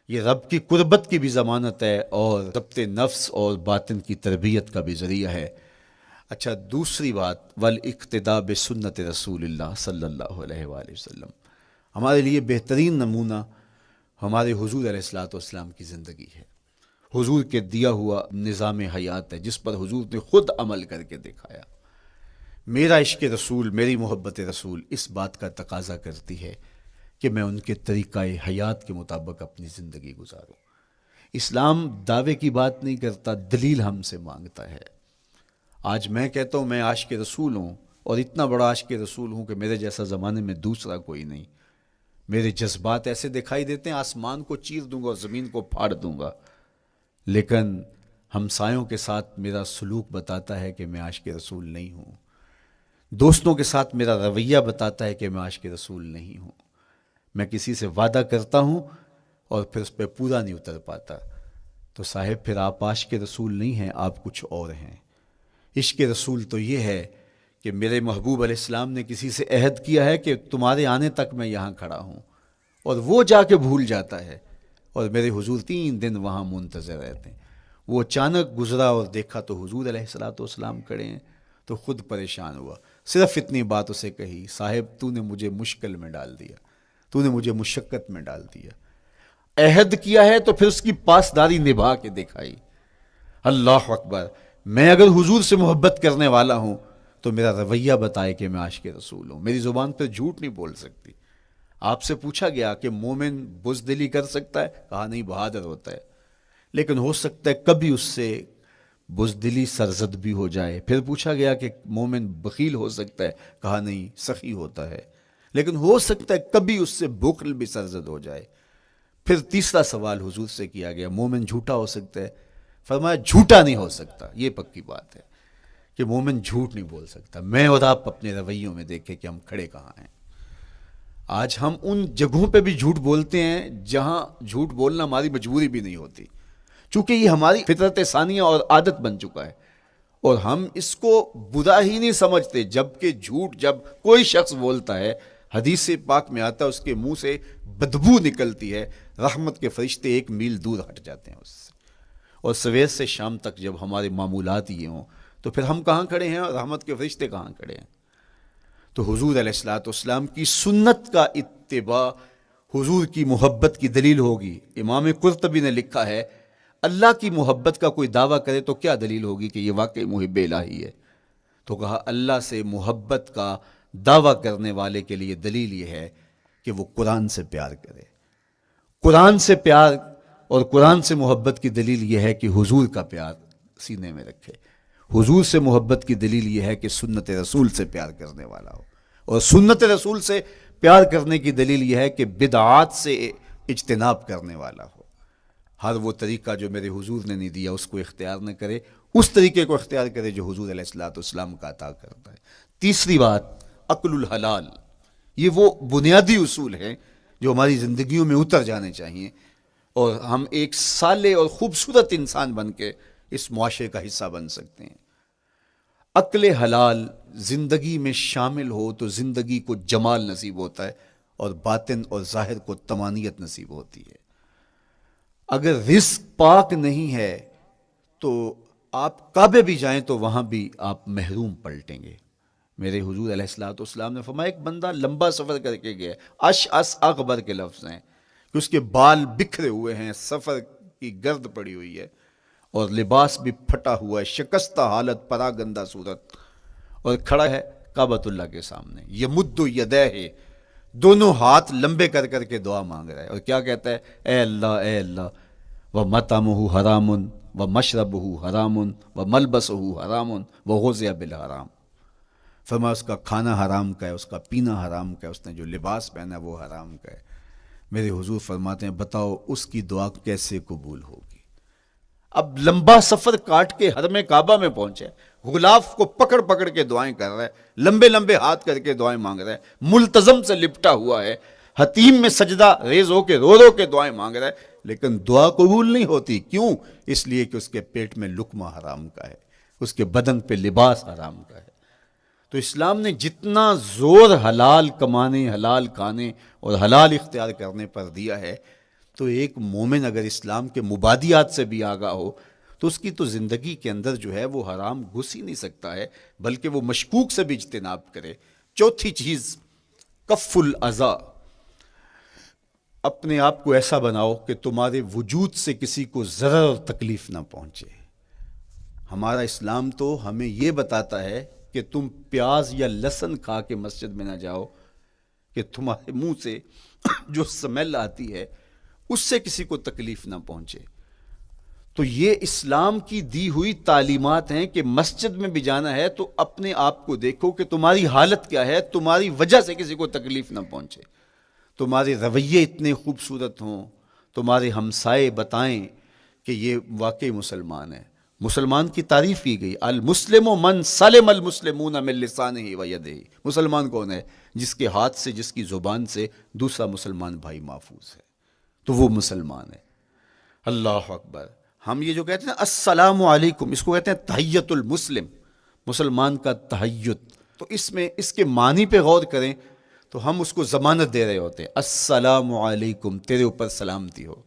یہ رب کی قربت کی بھی ضمانت ہے اور ضبط نفس اور باطن کی تربیت کا بھی ذریعہ ہے۔ اچھا، دوسری بات، والاقتداء بسنت رسول اللہ صلی اللہ علیہ وآلہ وسلم۔ ہمارے لیے بہترین نمونہ ہمارے حضور علیہ الصلوۃ والسلام کی زندگی ہے، حضور کے دیا ہوا نظام حیات ہے جس پر حضور نے خود عمل کر کے دکھایا۔ میرا عشق رسول، میری محبت رسول اس بات کا تقاضا کرتی ہے کہ میں ان کے طریقہ حیات کے مطابق اپنی زندگی گزاروں۔ اسلام دعوے کی بات نہیں کرتا، دلیل ہم سے مانگتا ہے۔ آج میں کہتا ہوں میں عاشق رسول ہوں، اور اتنا بڑا عاشق رسول ہوں کہ میرے جیسا زمانے میں دوسرا کوئی نہیں۔ میرے جذبات ایسے دکھائی دیتے ہیں، آسمان کو چیر دوں گا اور زمین کو پھاڑ دوں گا، لیکن ہمسایوں کے ساتھ میرا سلوک بتاتا ہے کہ میں عاشق رسول نہیں ہوں۔ دوستوں کے ساتھ میرا رویہ بتاتا ہے کہ میں عاشق رسول نہیں ہوں۔ میں کسی سے وعدہ کرتا ہوں اور پھر اس پہ پورا نہیں اتر پاتا، تو صاحب پھر آپ عاشق رسول نہیں ہیں، آپ کچھ اور ہیں۔ عشق رسول تو یہ ہے کہ میرے محبوب علیہ السلام نے کسی سے عہد کیا ہے کہ تمہارے آنے تک میں یہاں کھڑا ہوں، اور وہ جا کے بھول جاتا ہے، اور میرے حضور 3 دن وہاں منتظر رہتے ہیں۔ وہ اچانک گزرا اور دیکھا تو حضور علیہ الصلوۃ والسلام کھڑے ہیں، تو خود پریشان ہوا۔ صرف اتنی بات اسے کہی، صاحب تو نے مجھے مشکل میں ڈال دیا، تو نے مجھے مشقت میں ڈال دیا۔ عہد کیا ہے تو پھر اس کی پاسداری نبھا کے دکھائی۔ اللہ اکبر! میں اگر حضور سے محبت کرنے والا ہوں تو میرا رویہ بتائے کہ میں عاشق رسول ہوں۔ میری زبان پہ جھوٹ نہیں بول سکتی۔ آپ سے پوچھا گیا کہ مومن بزدلی کر سکتا ہے؟ کہا نہیں، بہادر ہوتا ہے، لیکن ہو سکتا ہے کبھی اس سے بزدلی سرزد بھی ہو جائے۔ پھر پوچھا گیا کہ مومن بخیل ہو سکتا ہے؟ کہا نہیں، سخی ہوتا ہے، لیکن ہو سکتا ہے کبھی اس سے بخل بھی سرزد ہو جائے۔ پھر تیسرا سوال حضور سے کیا گیا، مومن جھوٹا ہو سکتا ہے؟ فرمایا جھوٹا نہیں ہو سکتا۔ یہ پکی بات ہے کہ مومن جھوٹ نہیں بول سکتا۔ میں اور آپ اپنے رویوں میں دیکھیں کہ ہم کھڑے کہاں ہیں۔ آج ہم ان جگہوں پہ بھی جھوٹ بولتے ہیں جہاں جھوٹ بولنا ہماری مجبوری بھی نہیں ہوتی، چونکہ یہ ہماری فطرت ثانیہ اور عادت بن چکا ہے، اور ہم اس کو برا ہی نہیں سمجھتے۔ جبکہ جھوٹ جب کوئی شخص بولتا ہے، حدیث پاک میں آتا ہے اس کے منہ سے بدبو نکلتی ہے، رحمت کے فرشتے 1 میل دور ہٹ جاتے ہیں اس سے۔ اور سویر سے شام تک جب ہمارے معمولات یہ ہوں تو پھر ہم کہاں کھڑے ہیں اور رحمت کے فرشتے کہاں کھڑے ہیں؟ تو حضور علیہ الصلوۃ والسلام کی سنت کا اتباع حضور کی محبت کی دلیل ہوگی۔ امام قرطبی نے لکھا ہے، اللہ کی محبت کا کوئی دعویٰ کرے تو کیا دلیل ہوگی کہ یہ واقعی محب الہی ہے؟ تو کہا اللہ سے محبت کا دعویٰ کرنے والے کے لیے دلیل یہ ہے کہ وہ قرآن سے پیار کرے۔ قرآن سے پیار اور قرآن سے محبت کی دلیل یہ ہے کہ حضور کا پیار سینے میں رکھے. حضور سے محبت کی دلیل یہ ہے کہ سنت رسول سے پیار کرنے والا ہو. اور سنت رسول سے پیار کرنے کی دلیل یہ ہے کہ بدعات سے اجتناب کرنے والا ہو. ہر وہ طریقہ جو میرے حضور نے نہیں دیا اس کو اختیار نہ کرے، اس طریقے کو اختیار کرے جو حضور علیہ الصلوۃ والسلام کا عطا کرتا ہے. تیسری بات، عقل الحلال. یہ وہ بنیادی اصول ہیں جو ہماری زندگیوں میں اتر جانے چاہیے اور ہم ایک صالح اور خوبصورت انسان بن کے اس معاشرے کا حصہ بن سکتے ہیں. عقل حلال زندگی میں شامل ہو تو زندگی کو جمال نصیب ہوتا ہے اور باطن اور ظاہر کو طمانینت نصیب ہوتی ہے. اگر رزق پاک نہیں ہے تو آپ کعبے بھی جائیں تو وہاں بھی آپ محروم پلٹیں گے. میرے حضور علیہ الصلوۃ والسلام نے فرمایا ایک بندہ لمبا سفر کر کے گیا، اشعث اغبر کے لفظ ہیں کہ اس کے بال بکھرے ہوئے ہیں، سفر کی گرد پڑی ہوئی ہے اور لباس بھی پھٹا ہوا ہے، شکستہ حالت، پراگندہ صورت، اور کھڑا ہے کعبۃ اللہ کے سامنے. یمد یدیہ، دونوں ہاتھ لمبے کر کر کے دعا مانگ رہا ہے اور کیا کہتا ہے؟ اے اللہ ومطعمہ حرام ومشربہ حرام وملبسہ حرام وغذی بالحرام. فرمایا اس کا کھانا حرام کا ہے، اس کا پینا حرام کا ہے، اس نے جو لباس پہنا ہے وہ حرام کا ہے. میرے حضور فرماتے ہیں بتاؤ اس کی دعا کیسے قبول ہوگی؟ اب لمبا سفر کاٹ کے حرم کعبہ میں پہنچے، غلاف کو پکڑ پکڑ کے دعائیں کر رہا ہے، لمبے لمبے ہاتھ کر کے دعائیں مانگ رہا ہے، ملتزم سے لپٹا ہوا ہے، حتیم میں سجدہ ریز ہو کے رو رو کے دعائیں مانگ رہا ہے، لیکن دعا قبول نہیں ہوتی. کیوں؟ اس لیے کہ اس کے پیٹ میں لقمہ حرام کا ہے، اس کے بدن پہ لباس حرام کا ہے. تو اسلام نے جتنا زور حلال کمانے، حلال کھانے اور حلال اختیار کرنے پر دیا ہے، تو ایک مومن اگر اسلام کے مبادیات سے بھی آگاہ ہو تو اس کی تو زندگی کے اندر جو ہے وہ حرام گھس ہی نہیں سکتا ہے، بلکہ وہ مشکوک سے بھی اجتناب کرے. چوتھی چیز، کف الاذی. اپنے آپ کو ایسا بناؤ کہ تمہارے وجود سے کسی کو ضرر اور تکلیف نہ پہنچے. ہمارا اسلام تو ہمیں یہ بتاتا ہے کہ تم پیاز یا لہسن کھا کے مسجد میں نہ جاؤ کہ تمہارے منہ سے جو سمیل آتی ہے اس سے کسی کو تکلیف نہ پہنچے. تو یہ اسلام کی دی ہوئی تعلیمات ہیں کہ مسجد میں بھی جانا ہے تو اپنے آپ کو دیکھو کہ تمہاری حالت کیا ہے، تمہاری وجہ سے کسی کو تکلیف نہ پہنچے. تمہارے رویے اتنے خوبصورت ہوں، تمہارے ہمسائے بتائیں کہ یہ واقعی مسلمان ہے. مسلمان کی تعریف کی گئی، المسلم من سلم المسلمون من لسانہ و یدہ. مسلمان کون ہے؟ جس کے ہاتھ سے، جس کی زبان سے دوسرا مسلمان بھائی محفوظ ہے، تو وہ مسلمان ہے. اللہ اکبر. ہم یہ جو کہتے ہیں السلام علیکم، اس کو کہتے ہیں تحیت المسلم، مسلمان کا تحیت. تو اس میں اس کے معنی پہ غور کریں تو ہم اس کو ضمانت دے رہے ہوتے ہیں، السلام علیکم، تیرے اوپر سلامتی ہو.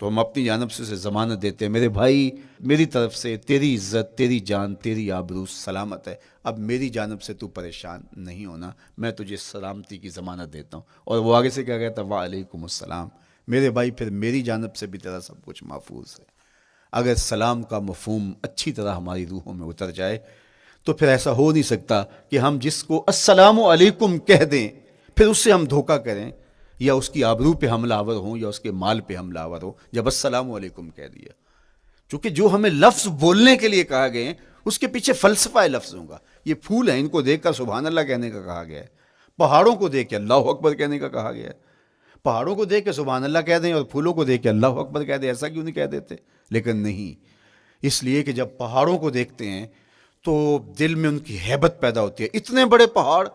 تو ہم اپنی جانب سے اسے ضمانت دیتے ہیں، میرے بھائی میری طرف سے تیری عزت، تیری جان، تیری آبرو سلامت ہے، اب میری جانب سے تو پریشان نہیں ہونا، میں تجھے سلامتی کی ضمانت دیتا ہوں. اور وہ آگے سے کیا کہتا ہے؟ وعلیکم السلام. میرے بھائی پھر میری جانب سے بھی تیرا سب کچھ محفوظ ہے. اگر سلام کا مفہوم اچھی طرح ہماری روحوں میں اتر جائے تو پھر ایسا ہو نہیں سکتا کہ ہم جس کو السلام علیکم کہہ دیں پھر اس سے ہم دھوکہ کریں یا اس کی آبرو پہ حملہ آور ہوں یا اس کے مال پہ حملہ آور ہوں جب السلام علیکم کہہ دیا. چونکہ جو ہمیں لفظ بولنے کے لیے کہا گئے ہیں اس کے پیچھے فلسفہ ہے لفظوں کا. یہ پھول ہیں، ان کو دیکھ کر سبحان اللہ کہنے کا کہا گیا ہے. پہاڑوں کو دیکھ کے اللہ اکبر کہنے کا کہا گیا ہے. پہاڑوں کو دیکھ کے سبحان اللہ کہہ دیں اور پھولوں کو دیکھ کے اللہ اکبر کہہ دیں، ایسا کیوں نہیں کہہ دیتے؟ لیکن نہیں، اس لیے کہ جب پہاڑوں کو دیکھتے ہیں تو دل میں ان کی ہیبت پیدا ہوتی ہے. اتنے بڑے پہاڑ،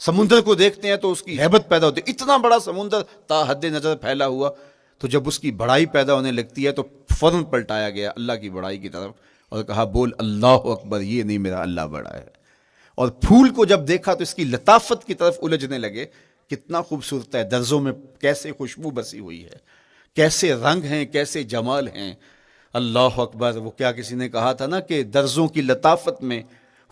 سمندر کو دیکھتے ہیں تو اس کی ہیبت پیدا ہوتی ہے. اتنا بڑا سمندر تا حد نظر پھیلا ہوا، تو جب اس کی بڑائی پیدا ہونے لگتی ہے تو فوراً پلٹایا گیا اللہ کی بڑائی کی طرف اور کہا بول اللہ اکبر، یہ نہیں میرا اللہ بڑا ہے. اور پھول کو جب دیکھا تو اس کی لطافت کی طرف الجھنے لگے. کتنا خوبصورت ہے، درزوں میں کیسے خوشبو بسی ہوئی ہے، کیسے رنگ ہیں، کیسے جمال ہیں. اللہ اکبر. وہ کیا کسی نے کہا تھا نا کہ درزوں کی لطافت میں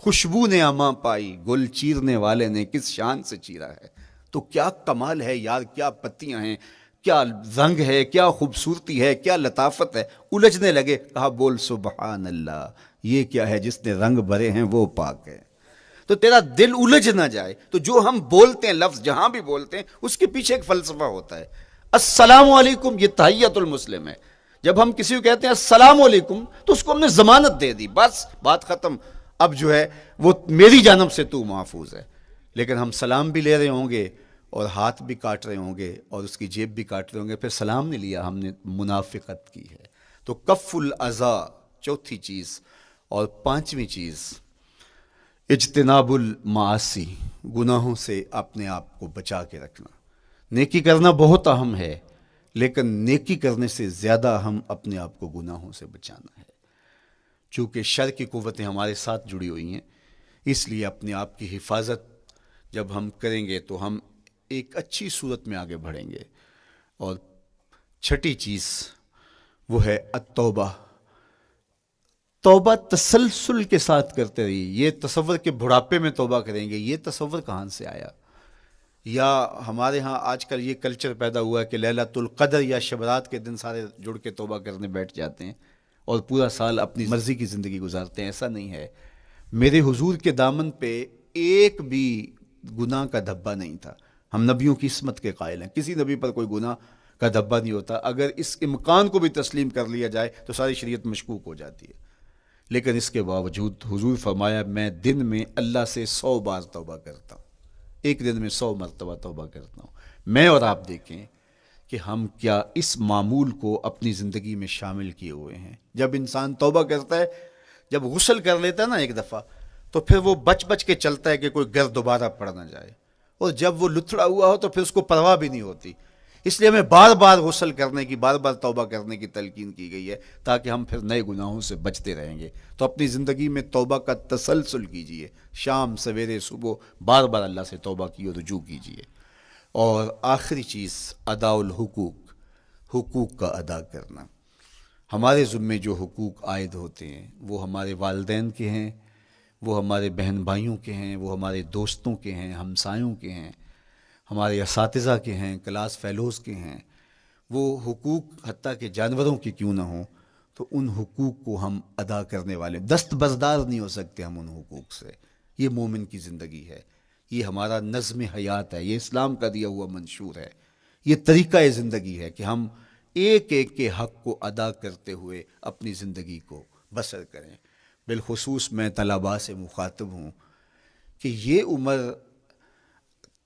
خوشبو نے اماں پائی، گل چیرنے والے نے کس شان سے چیرا ہے. تو کیا کمال ہے یار، کیا پتیاں ہیں، کیا رنگ ہے، کیا خوبصورتی ہے، کیا لطافت ہے. الجھنے لگے، کہا بول سبحان اللہ، یہ کیا ہے، جس نے رنگ بھرے ہیں وہ پاک ہے. تو تیرا دل الجھ نہ جائے تو جو ہم بولتے ہیں لفظ جہاں بھی بولتے ہیں اس کے پیچھے ایک فلسفہ ہوتا ہے. السلام علیکم یہ تحیت المسلم ہے. جب ہم کسی کو کہتے ہیں السلام علیکم تو اس کو ہم نے ضمانت دے دی، بس بات ختم، اب جو ہے وہ میری جانب سے تو محفوظ ہے۔ لیکن ہم سلام بھی لے رہے ہوں گے اور ہاتھ بھی کاٹ رہے ہوں گے اور اس کی جیب بھی کاٹ رہے ہوں گے، پھر سلام نہیں لیا، ہم نے منافقت کی ہے۔ تو کف الاذی چوتھی چیز، اور پانچویں چیز اجتناب المعاصی، گناہوں سے اپنے آپ کو بچا کے رکھنا۔ نیکی کرنا بہت اہم ہے، لیکن نیکی کرنے سے زیادہ ہم اپنے آپ کو گناہوں سے بچانا ہے۔ چونکہ شر کی قوتیں ہمارے ساتھ جڑی ہوئی ہیں، اس لیے اپنے آپ کی حفاظت جب ہم کریں گے تو ہم ایک اچھی صورت میں آگے بڑھیں گے۔ اور چھٹی چیز وہ ہے التوبہ، توبہ تسلسل کے ساتھ کرتے رہیے۔ یہ تصور کہ بڑھاپے میں توبہ کریں گے، یہ تصور کہاں سے آیا؟ یا ہمارے ہاں آج کل یہ کلچر پیدا ہوا ہے کہ لیلۃ القدر یا شبرات کے دن سارے جڑ کے توبہ کرنے بیٹھ جاتے ہیں اور پورا سال اپنی مرضی کی زندگی گزارتے ہیں۔ ایسا نہیں ہے۔ میرے حضور کے دامن پہ ایک بھی گناہ کا دھبا نہیں تھا۔ ہم نبیوں کی عصمت کے قائل ہیں، کسی نبی پر کوئی گناہ کا دھبا نہیں ہوتا۔ اگر اس امکان کو بھی تسلیم کر لیا جائے تو ساری شریعت مشکوک ہو جاتی ہے، لیکن اس کے باوجود حضور فرمایا میں دن میں اللہ سے 100 بار توبہ کرتا ہوں، ایک دن میں 100 مرتبہ توبہ کرتا ہوں۔ میں اور آپ دیکھیں کہ ہم کیا اس معمول کو اپنی زندگی میں شامل کیے ہوئے ہیں۔ جب انسان توبہ کرتا ہے، جب غسل کر لیتا ہے نا ایک دفعہ، تو پھر وہ بچ بچ کے چلتا ہے کہ کوئی گرد دوبارہ پڑ نہ جائے، اور جب وہ لتھڑا ہوا ہو تو پھر اس کو پرواہ بھی نہیں ہوتی۔ اس لیے ہمیں بار بار غسل کرنے کی، بار بار توبہ کرنے کی تلقین کی گئی ہے، تاکہ ہم پھر نئے گناہوں سے بچتے رہیں گے۔ تو اپنی زندگی میں توبہ کا تسلسل کیجئے، شام سویرے صبح بار بار اللہ سے توبہ کی اور رجوع کیجئے۔ اور آخری چیز ادا الحقوق، حقوق کا ادا کرنا۔ ہمارے ذمے جو حقوق عائد ہوتے ہیں وہ ہمارے والدین کے ہیں، وہ ہمارے بہن بھائیوں کے ہیں، وہ ہمارے دوستوں کے ہیں، ہمسایوں کے ہیں، ہمارے اساتذہ کے ہیں، کلاس فیلوز کے ہیں۔ وہ حقوق حتیٰ کہ جانوروں کے کیوں نہ ہوں، تو ان حقوق کو ہم ادا کرنے والے، دست بردار نہیں ہو سکتے ہم ان حقوق سے۔ یہ مومن کی زندگی ہے، یہ ہمارا نظم حیات ہے، یہ اسلام کا دیا ہوا منشور ہے، یہ طریقہ زندگی ہے کہ ہم ایک ایک کے حق کو ادا کرتے ہوئے اپنی زندگی کو بسر کریں۔ بالخصوص میں طلباء سے مخاطب ہوں کہ یہ عمر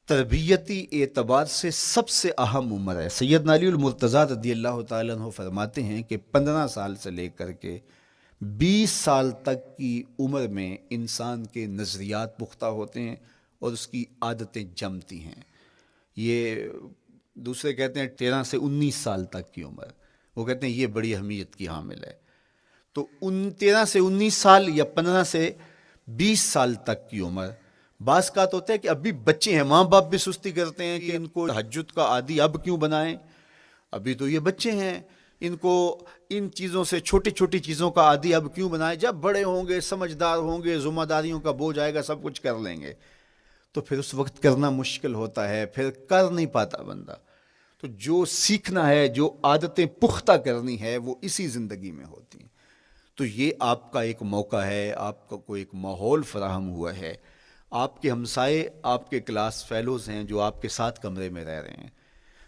تربیتی اعتبار سے سب سے اہم عمر ہے۔ سیدنا علی المرتضیٰ رضی اللہ تعالیٰ عنہ فرماتے ہیں کہ 15 سال سے لے کر کے 20 سال تک کی عمر میں انسان کے نظریات پختہ ہوتے ہیں اور اس کی عادتیں جمتی ہیں۔ یہ دوسرے کہتے ہیں 13 سے 19 سال تک کی عمر، وہ کہتے ہیں یہ بڑی اہمیت کی حامل ہے۔ تو 13 سے 19 سال یا 15 سے 20 سال تک کی عمر، بعض کا تو ہوتا ہے کہ ابھی بچے ہیں، ماں باپ بھی سستی کرتے ہیں کہ ان کو تہجد کا عادی اب کیوں بنائیں، ابھی تو یہ بچے ہیں، ان کو ان چیزوں سے، چھوٹی چھوٹی چیزوں کا عادی اب کیوں بنائیں، جب بڑے ہوں گے، سمجھدار ہوں گے، ذمہ داریوں کا بوجھ آئے گا، سب کچھ کر لیں گے۔ تو پھر اس وقت کرنا مشکل ہوتا ہے، پھر کر نہیں پاتا بندہ۔ تو جو سیکھنا ہے، جو عادتیں پختہ کرنی ہے، وہ اسی زندگی میں ہوتی ہیں۔ تو یہ آپ کا ایک موقع ہے، آپ کو ایک ماحول فراہم ہوا ہے۔ آپ کے ہمسائے آپ کے کلاس فیلوز ہیں جو آپ کے ساتھ کمرے میں رہ رہے ہیں۔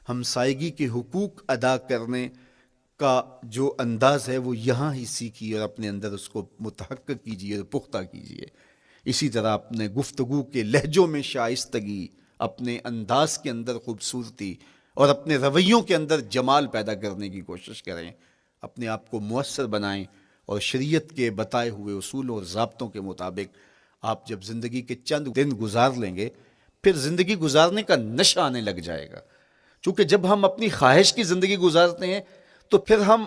ہمسائیگی کے حقوق ادا کرنے کا جو انداز ہے وہ یہاں ہی سیکھیے اور اپنے اندر اس کو متحقق کیجیے اور پختہ کیجیے۔ اسی طرح اپنے گفتگو کے لہجوں میں شائستگی، اپنے انداز کے اندر خوبصورتی اور اپنے رویوں کے اندر جمال پیدا کرنے کی کوشش کریں۔ اپنے آپ کو مؤثر بنائیں اور شریعت کے بتائے ہوئے اصولوں اور ضابطوں کے مطابق آپ جب زندگی کے چند دن گزار لیں گے، پھر زندگی گزارنے کا نشہ آنے لگ جائے گا۔ چونکہ جب ہم اپنی خواہش کی زندگی گزارتے ہیں تو پھر ہم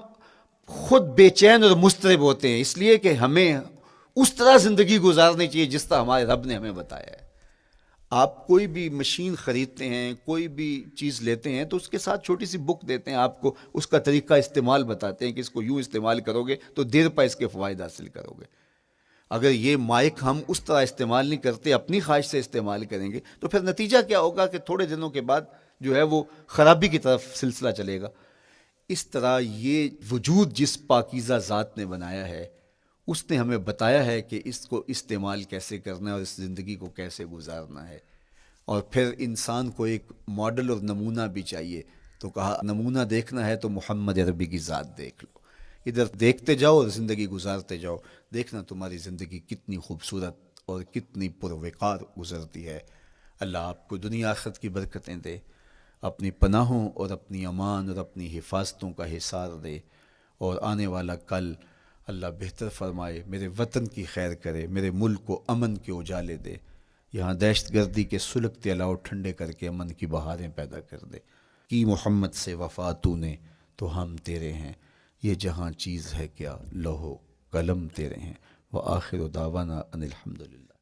خود بے چین اور مضطرب ہوتے ہیں، اس لیے کہ ہمیں اس طرح زندگی گزارنی چاہیے جس طرح ہمارے رب نے ہمیں بتایا ہے۔ آپ کوئی بھی مشین خریدتے ہیں، کوئی بھی چیز لیتے ہیں تو اس کے ساتھ چھوٹی سی بک دیتے ہیں آپ کو، اس کا طریقہ استعمال بتاتے ہیں کہ اس کو یوں استعمال کرو گے تو دیر پا اس کے فوائد حاصل کرو گے۔ اگر یہ مائک ہم اس طرح استعمال نہیں کرتے، اپنی خواہش سے استعمال کریں گے تو پھر نتیجہ کیا ہوگا کہ تھوڑے دنوں کے بعد جو ہے وہ خرابی کی طرف سلسلہ چلے گا۔ اس طرح یہ وجود جس پاکیزہ ذات نے بنایا ہے، اس نے ہمیں بتایا ہے کہ اس کو استعمال کیسے کرنا ہے اور اس زندگی کو کیسے گزارنا ہے۔ اور پھر انسان کو ایک ماڈل اور نمونہ بھی چاہیے تو کہا نمونہ دیکھنا ہے تو محمد عربی کی ذات دیکھ لو، ادھر دیکھتے جاؤ اور زندگی گزارتے جاؤ، دیکھنا تمہاری زندگی کتنی خوبصورت اور کتنی پروقار گزرتی ہے۔ اللہ آپ کو دنیا آخرت کی برکتیں دے، اپنی پناہوں اور اپنی امان اور اپنی حفاظتوں کا حصار دے، اور آنے والا کل اللہ بہتر فرمائے، میرے وطن کی خیر کرے، میرے ملک کو امن کے اجالے دے، یہاں دہشت گردی کے سلگتے الاؤ ٹھنڈے کر کے امن کی بہاریں پیدا کر دے۔ کی محمد سے وفا تو نے تو ہم تیرے ہیں، یہ جہاں چیز ہے کیا لوح و قلم تیرے ہیں۔ وآخر دعوانا ان الحمدللہ۔